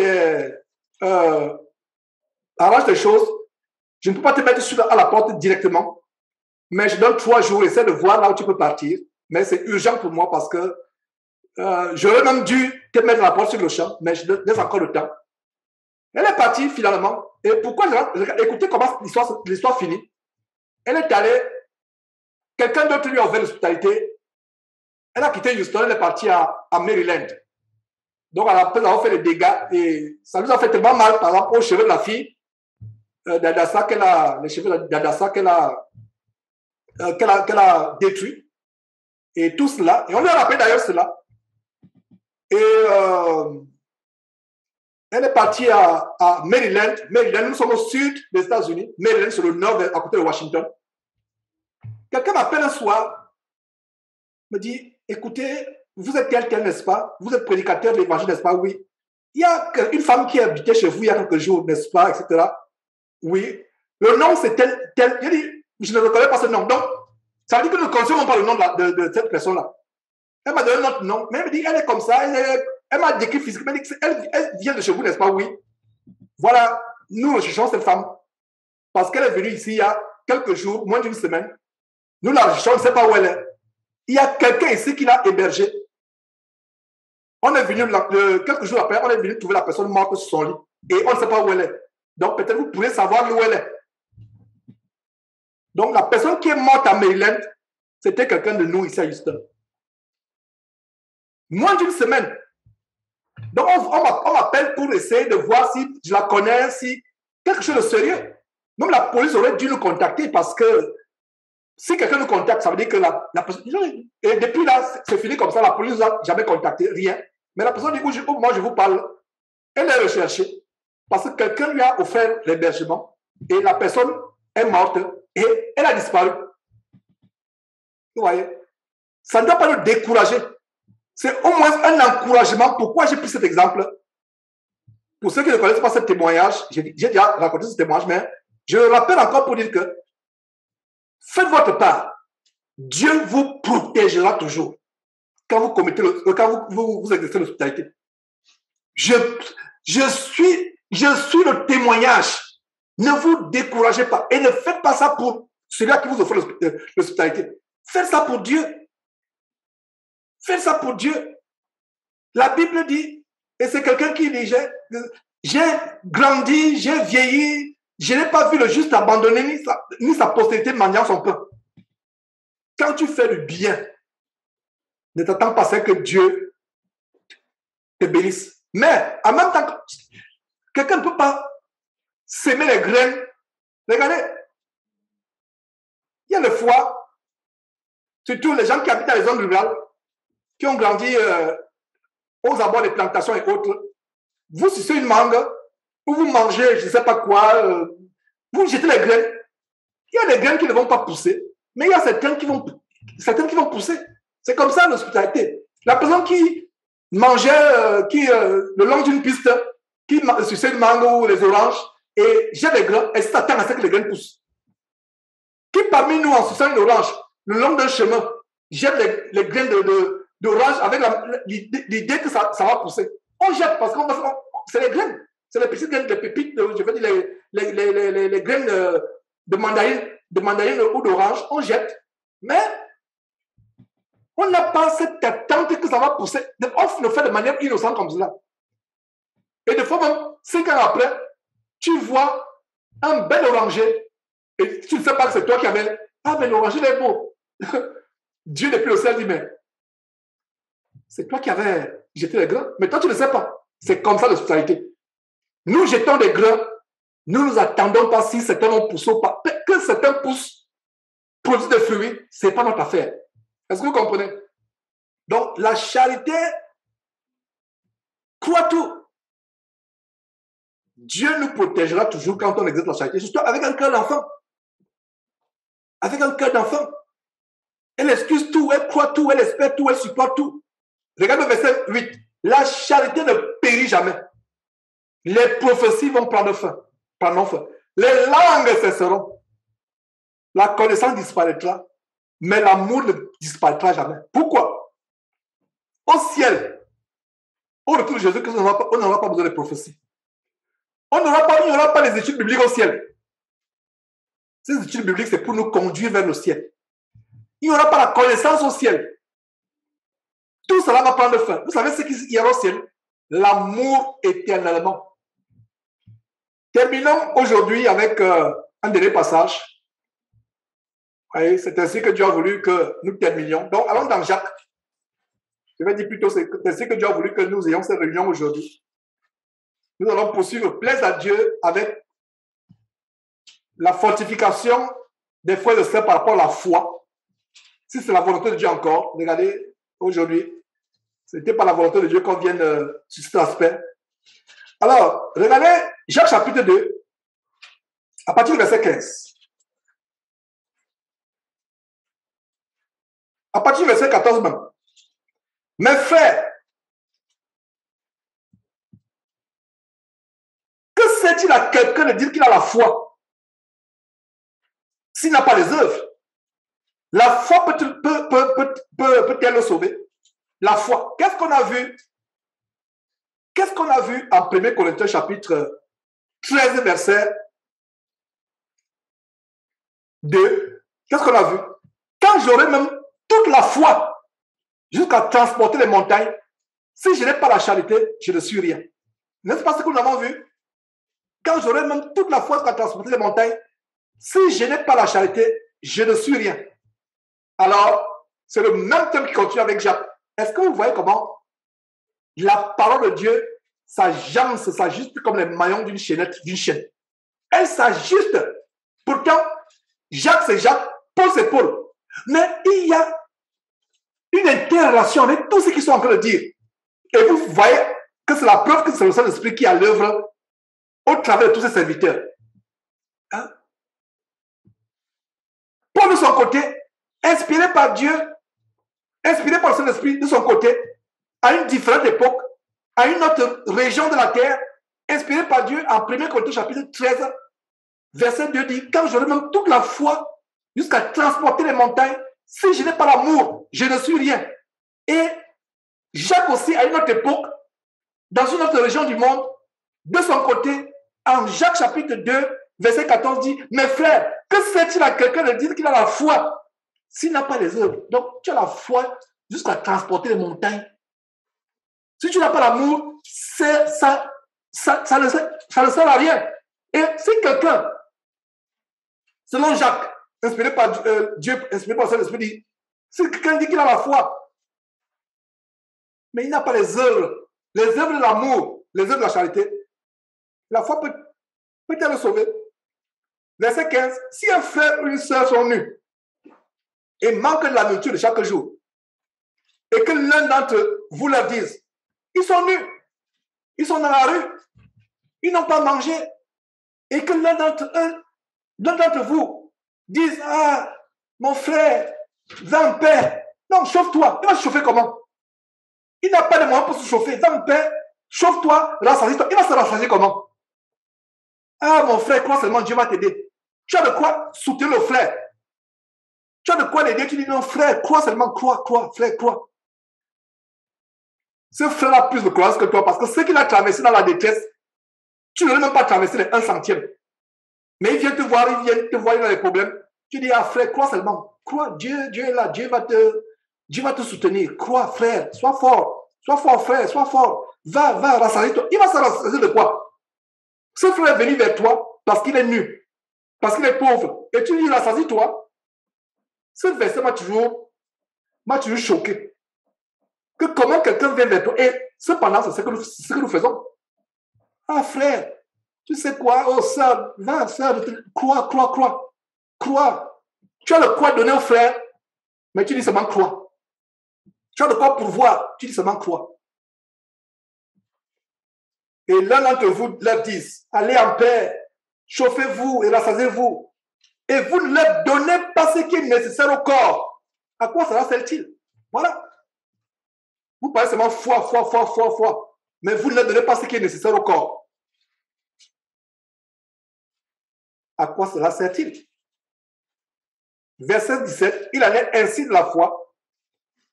arrange tes choses. Je ne peux pas te mettre à la porte directement, mais je donne 3 jours, essaie de voir là où tu peux partir. Mais c'est urgent pour moi parce que j'aurais même dû te mettre à la porte sur le champ, mais je laisse encore le temps. Elle est partie finalement. Et pourquoi écoutez comment l'histoire finit. Elle est allée, quelqu'un d'autre lui a ouvert l'hospitalité. Elle a quitté Houston, elle est partie à Maryland. Donc, après avoir fait des dégâts, et ça nous a fait tellement mal par rapport aux cheveux de la fille d'Adassa les cheveux d'Adassa qu'elle a détruits. Et tout cela. Et on lui a rappelé d'ailleurs cela. Et elle est partie à Maryland. Maryland, nous sommes au sud des États-Unis. Maryland, c'est le nord, à côté de Washington. Quelqu'un m'appelle un soir, me dit, écoutez, vous êtes tel, n'est-ce pas? Vous êtes prédicateur de l'évangile, n'est-ce pas? Oui. Il y a une femme qui habitait chez vous il y a quelques jours, n'est-ce pas? Etc. Oui. Le nom, c'est tel. Il dit, je ne reconnais pas ce nom. Donc, ça veut dire que nous ne connaissons pas le nom de cette personne-là. Elle m'a donné notre nom. Mais elle me dit, elle est comme ça. Elle m'a décrit physiquement. Elle vient de chez vous, n'est-ce pas? Oui. Voilà. Nous recherchons cette femme. Parce qu'elle est venue ici il y a quelques jours, moins d'une semaine. Nous la recherchons, on ne sait pas où elle est. Il y a quelqu'un ici qui l'a hébergée. On est venu, quelques jours après, on est venu trouver la personne morte sur son lit. Et on ne sait pas où elle est. Donc peut-être vous pouvez savoir où elle est. Donc la personne qui est morte à Maryland, c'était quelqu'un de nous ici à Houston. Moins d'une semaine. Donc on m'appelle pour essayer de voir si je la connais, si quelque chose de sérieux. Même la police aurait dû nous contacter parce que Si quelqu'un nous contacte, ça veut dire que la personne... Et depuis là, c'est fini comme ça, la police ne nous a jamais contacté, rien. Mais la personne dit, moi je vous parle, elle est recherchée parce que quelqu'un lui a offert l'hébergement et la personne est morte et elle a disparu. Vous voyez? Ça ne doit pas nous décourager. C'est au moins un encouragement. Pourquoi j'ai pris cet exemple? Pour ceux qui ne connaissent pas ce témoignage, j'ai déjà raconté ce témoignage, mais je le rappelle encore pour dire que faites votre part. Dieu vous protégera toujours quand vous commettez quand vous exercez l'hospitalité. Je suis le témoignage. Ne vous découragez pas et ne faites pas ça pour celui qui vous offre l'hospitalité. Faites ça pour Dieu. Faites ça pour Dieu. La Bible dit, et c'est quelqu'un qui dit, j'ai grandi, j'ai vieilli, je n'ai pas vu le juste abandonner ni sa postérité mendiant son pain. Quand tu fais le bien, ne t'attends pas à ce que Dieu te bénisse. Mais en même temps, quelqu'un ne peut pas s'aimer les graines. Regardez, il y a des fois, surtout les gens qui habitent dans les zones rurales, qui ont grandi aux abords des plantations et autres, vous sucez une mangue, ou vous mangez je ne sais pas quoi, vous jetez les graines. Il y a des graines qui ne vont pas pousser, mais il y a certaines qui vont pousser. C'est comme ça l'hospitalité. La personne qui mangeait le long d'une piste, qui suçait une mangue ou les oranges, et jette des grains, elle s'attend à ce que les graines poussent. Qui parmi nous, en suçant une orange, le long d'un chemin, jette les graines d'orange avec l'idée que ça va pousser. On jette parce que c'est les graines. C'est les petites graines, les pépites, je veux dire les graines de mandarine ou d'orange. On jette. Mais on n'a pas cette attente que ça va pousser. On le fait de manière innocente comme cela. Et des fois même, 5 ans après, tu vois un bel oranger et tu ne sais pas que c'est toi qui avais. Ah, mais l'oranger il est beau. Dieu depuis le ciel dit, mais c'est toi qui avais jeté les grains. Mais toi, tu ne sais pas. C'est comme ça l'hospitalité. Nous jetons des grains. Nous ne nous attendons pas si certains vont pousser ou pas. Que certains poussent, produisent des fruits, ce n'est pas notre affaire. Est-ce que vous comprenez? Donc, la charité, crois tout. Dieu nous protégera toujours quand on exerce la charité, surtout avec un cœur d'enfant. Avec un cœur d'enfant. Elle excuse tout, elle croit tout, elle espère tout, elle supporte tout. Regarde le verset 8. La charité ne périt jamais. Les prophéties vont prendre fin. Les langues cesseront. La connaissance disparaîtra, mais l'amour ne disparaîtra jamais. Pourquoi? Au ciel, au retour de Jésus-Christ, on n'aura pas besoin de prophéties. Il n'y aura pas les études bibliques au ciel. Ces études bibliques, c'est pour nous conduire vers le ciel. Il n'y aura pas la connaissance au ciel. Tout cela va prendre fin. Vous savez ce qu'il y aura au ciel? L'amour éternellement. Terminons aujourd'hui avec un dernier passage. C'est ainsi que Dieu a voulu que nous terminions. Donc, allons dans Jacques. Je vais dire plutôt, c'est ainsi que Dieu a voulu que nous ayons cette réunion aujourd'hui. Nous allons poursuivre, plaise à Dieu, avec la fortification des frères et sœurs par rapport à la foi. Si c'est la volonté de Dieu encore, regardez, aujourd'hui, ce n'était pas la volonté de Dieu qu'on vienne sur cet aspect. Alors, regardez Jacques chapitre 2, à partir du verset 15. À partir du verset 14 même. Mes frères, que sert-il à quelqu'un de dire qu'il a la foi s'il n'a pas les œuvres? La foi peut-elle le sauver? La foi. Qu'est-ce qu'on a vu? Qu'est-ce qu'on a vu en 1 Corinthiens chapitre 13 verset 2? Qu'est-ce qu'on a vu? Quand j'aurai même toute la foi jusqu'à transporter les montagnes, si je n'ai pas la charité, je ne suis rien. N'est-ce pas ce que nous avons vu? Quand j'aurai même toute la foi jusqu'à transporter les montagnes, si je n'ai pas la charité, je ne suis rien. Alors, c'est le même thème qui continue avec Jacques. Est-ce que vous voyez comment la parole de Dieu s'ajuste comme les maillons d'une chaînette, d'une chaîne? Elle s'ajuste. Pourtant, Jacques, c'est Jacques. Paul, c'est Paul. Mais il y a une interrelation avec tous ceux qui sont en train de dire. Et vous voyez que c'est la preuve que c'est le Saint-Esprit qui a l'œuvre au travers de tous ses serviteurs. Hein? Paul, de son côté, inspiré par Dieu, inspiré par le Saint-Esprit, de son côté, à une différente époque, à une autre région de la terre, inspiré par Dieu, en 1 Corinthiens chapitre 13, verset 2 dit, quand j'aurai même toute la foi jusqu'à transporter les montagnes, si je n'ai pas l'amour, je ne suis rien. Et Jacques aussi, à une autre époque, dans une autre région du monde, de son côté, en Jacques chapitre 2, verset 14 dit, mes frères, que fait-il à quelqu'un de dire qu'il a la foi s'il n'a pas les œuvres? Donc, tu as la foi jusqu'à transporter les montagnes. Si tu n'as pas l'amour, ça ne sert à rien. Et si quelqu'un, selon Jacques, inspiré par Dieu, inspiré par le Saint-Esprit, dit, si quelqu'un dit qu'il a la foi, mais il n'a pas les œuvres de l'amour, les œuvres de la charité, la foi peut-elle le sauver? Verset 15, si un frère ou une sœur sont nus et manquent de la nourriture de chaque jour, et que l'un d'entre vous leur dise, ils sont nus, ils sont dans la rue, ils n'ont pas mangé, et que l'un d'entre vous dise, ah, mon frère, va en paix. Non, chauffe-toi. Il va se chauffer comment? Il n'a pas de moyens pour se chauffer. Va en paix, chauffe-toi, rassasie-toi. Il va se rassasier comment? Ah, mon frère, crois seulement, Dieu va t'aider. Tu as de quoi soutenir le frère. Tu as de quoi l'aider. Tu dis, non, frère, crois seulement, crois, frère, crois. Ce frère a plus de courage que toi parce que ce qu'il a traversé dans la détresse, tu ne l'as même pas traversé les 1 centième. Mais il vient te voir, dans les problèmes. Tu dis, ah frère, crois seulement. Crois, Dieu est là, Dieu va te soutenir. Crois, frère, sois fort, frère, sois fort. Va, rassasier-toi. Il va se rassasier de quoi? Ce frère est venu vers toi parce qu'il est nu, parce qu'il est pauvre. Et tu lui dis, rassasie-toi. Ce verset m'a toujours choqué. Que comment quelqu'un vient vers toi. Et cependant, c'est ce que nous faisons. Ah frère, tu sais quoi? Oh sœur, va, sœur, crois. Tu as le quoi donner au frère, mais tu dis seulement crois. Tu as le quoi pourvoir, tu dis seulement crois. Et l'un d'entre vous leur dit, allez en paix, chauffez-vous et rassasiez-vous. Et vous ne leur donnez pas ce qui est nécessaire au corps. À quoi cela sert-il? Voilà. Vous parlez seulement foi. Mais vous ne leur donnez pas ce qui est nécessaire au corps. À quoi cela sert-il? Verset 17, il en est ainsi de la foi.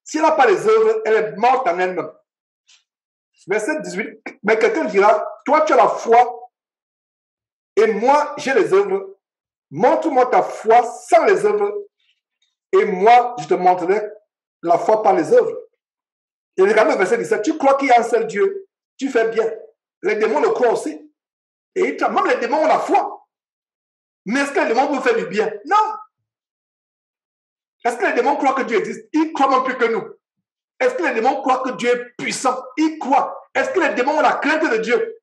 Si elle n'a pas les œuvres, elle est morte en elle-même. Verset 18, mais quelqu'un dira, toi tu as la foi et moi j'ai les œuvres. Montre-moi ta foi sans les œuvres et moi je te montrerai la foi par les œuvres. Et regardez le verset 17, tu crois qu'il y a un seul Dieu, tu fais bien. Les démons le croient aussi. Et même les démons ont la foi. Mais est-ce que les démons peuvent faire du bien? Non. Est-ce que les démons croient que Dieu existe? Ils croient même plus que nous. Est-ce que les démons croient que Dieu est puissant? Ils croient. Est-ce que les démons ont la crainte de Dieu?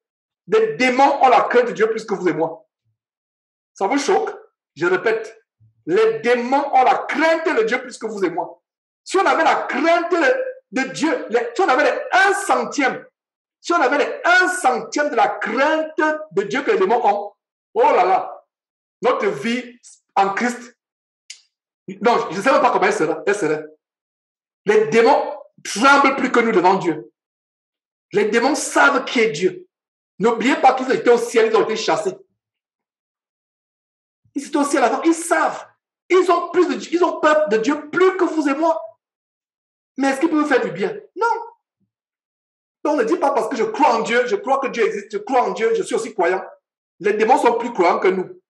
Les démons ont la crainte de Dieu plus que vous et moi. Ça vous choque? Je répète. Les démons ont la crainte de Dieu plus que vous et moi. Si on avait la crainte de Dieu, si on avait les 1 centième, si on avait les 1 centième de la crainte de Dieu que les démons ont, oh là là, notre vie en Christ, non, je ne sais même pas comment elle serait. Les démons tremblent plus que nous devant Dieu. Les démons savent qui est Dieu. N'oubliez pas qu'ils étaient au ciel, ils ont été chassés. Ils étaient au ciel avant, ils savent. Ils ont peur de Dieu plus que vous et moi. Mais est-ce qu'ils peuvent faire du bien? Non. Donc ne dis pas parce que je crois en Dieu, je crois que Dieu existe, je crois en Dieu, je suis aussi croyant. Les démons sont plus croyants que nous.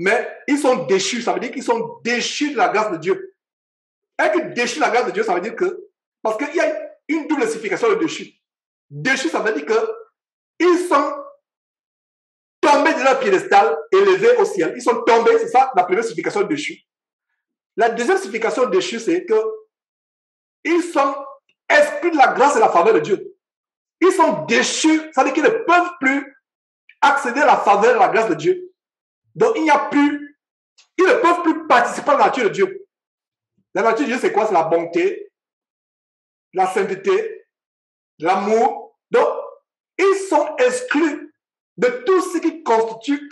Mais ils sont déchus, ça veut dire qu'ils sont déchus de la grâce de Dieu. Être déchu de la grâce de Dieu, ça veut dire que, parce qu'il y a une double signification de déchu. Déchu, ça veut dire qu'ils sont tombés de leur piédestal, élevés au ciel. Ils sont tombés, c'est ça la première signification de déchu. La deuxième signification de déchu, c'est que ils sont exclus de la grâce et la faveur de Dieu. Ils sont déchus, ça veut dire qu'ils ne peuvent plus accéder à la faveur et à la grâce de Dieu. Donc, il n'y a plus ils ne peuvent plus participer à la nature de Dieu. La nature de Dieu, c'est quoi? C'est la bonté, la sainteté, l'amour. Donc, ils sont exclus de tout ce qui constitue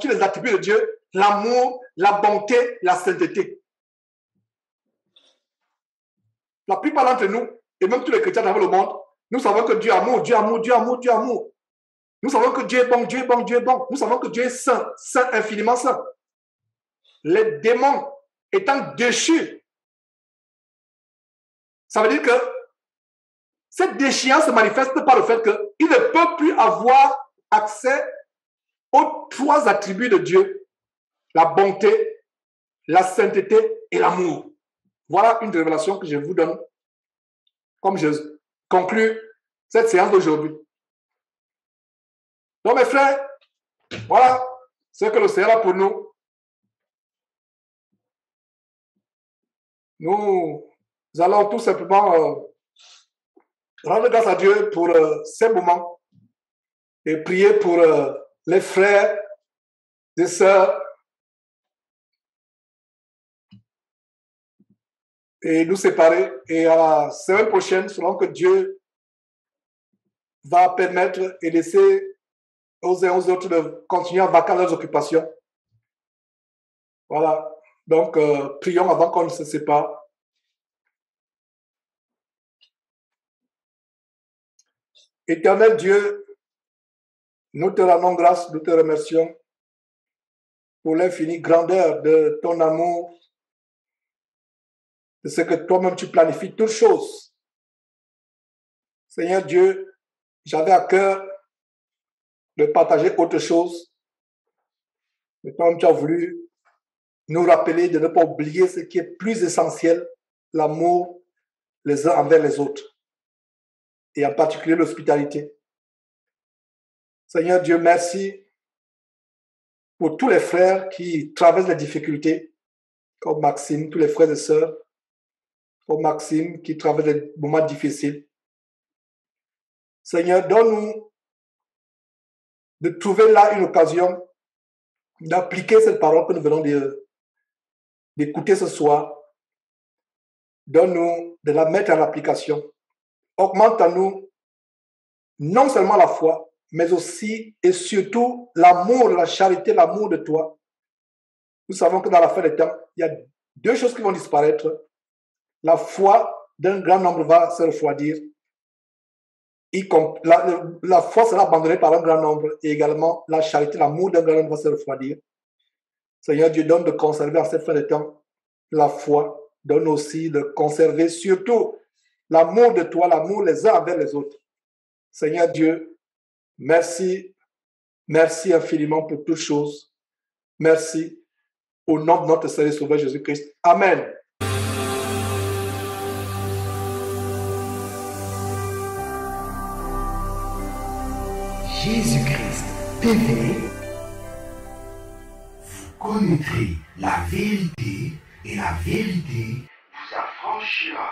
les attributs de Dieu, l'amour, la bonté, la sainteté. La plupart d'entre nous, et même tous les chrétiens dans le monde, nous savons que Dieu est amour, Dieu est amour, Dieu est amour, Dieu est amour. Nous savons que Dieu est bon, Dieu est bon, Dieu est bon. Nous savons que Dieu est saint, saint, infiniment saint. Les démons étant déchus, ça veut dire que cette déchéance se manifeste par le fait qu'ils ne peuvent plus avoir accès aux trois attributs de Dieu, la bonté, la sainteté et l'amour. Voilà une révélation que je vous donne comme je conclue cette séance d'aujourd'hui. Donc mes frères, voilà ce que le Seigneur a pour nous. Nous allons tout simplement rendre grâce à Dieu pour ces moments et prier pour les frères et sœurs et nous séparer. Et à la semaine prochaine, selon que Dieu va permettre et laisser aux uns aux autres de continuer à vaquer leurs occupations. Voilà. Donc, prions avant qu'on ne se sépare. Éternel Dieu, nous te rendons grâce, nous te remercions pour l'infinie grandeur de ton amour, de ce que toi-même tu planifies toutes choses. Seigneur Dieu, j'avais à cœur de partager autre chose, mais toi-même tu as voulu nous rappeler de ne pas oublier ce qui est plus essentiel, l'amour les uns envers les autres, et en particulier l'hospitalité. Seigneur Dieu, merci pour tous les frères qui traversent les difficultés, comme Maxime, tous les frères et sœurs, comme Maxime qui traverse des moments difficiles. Seigneur, donne-nous de trouver là une occasion d'appliquer cette parole que nous venons d'écouter ce soir. Donne-nous de la mettre en application. Augmente en nous non seulement la foi, mais aussi et surtout l'amour, la charité, l'amour de toi. Nous savons que dans la fin des temps, il y a deux choses qui vont disparaître. La foi d'un grand nombre va se refroidir. La foi sera abandonnée par un grand nombre et également la charité, l'amour d'un grand nombre va se refroidir. Seigneur Dieu, donne de conserver en cette fin de temps la foi. Donne aussi de conserver surtout l'amour de toi, l'amour les uns envers les autres. Seigneur Dieu, merci, merci infiniment pour toutes choses. Merci au nom de notre Seigneur et Sauveur Jésus-Christ. Amen. Jésus-Christ TV, vous connaîtrez la vérité et la vérité vous affranchira.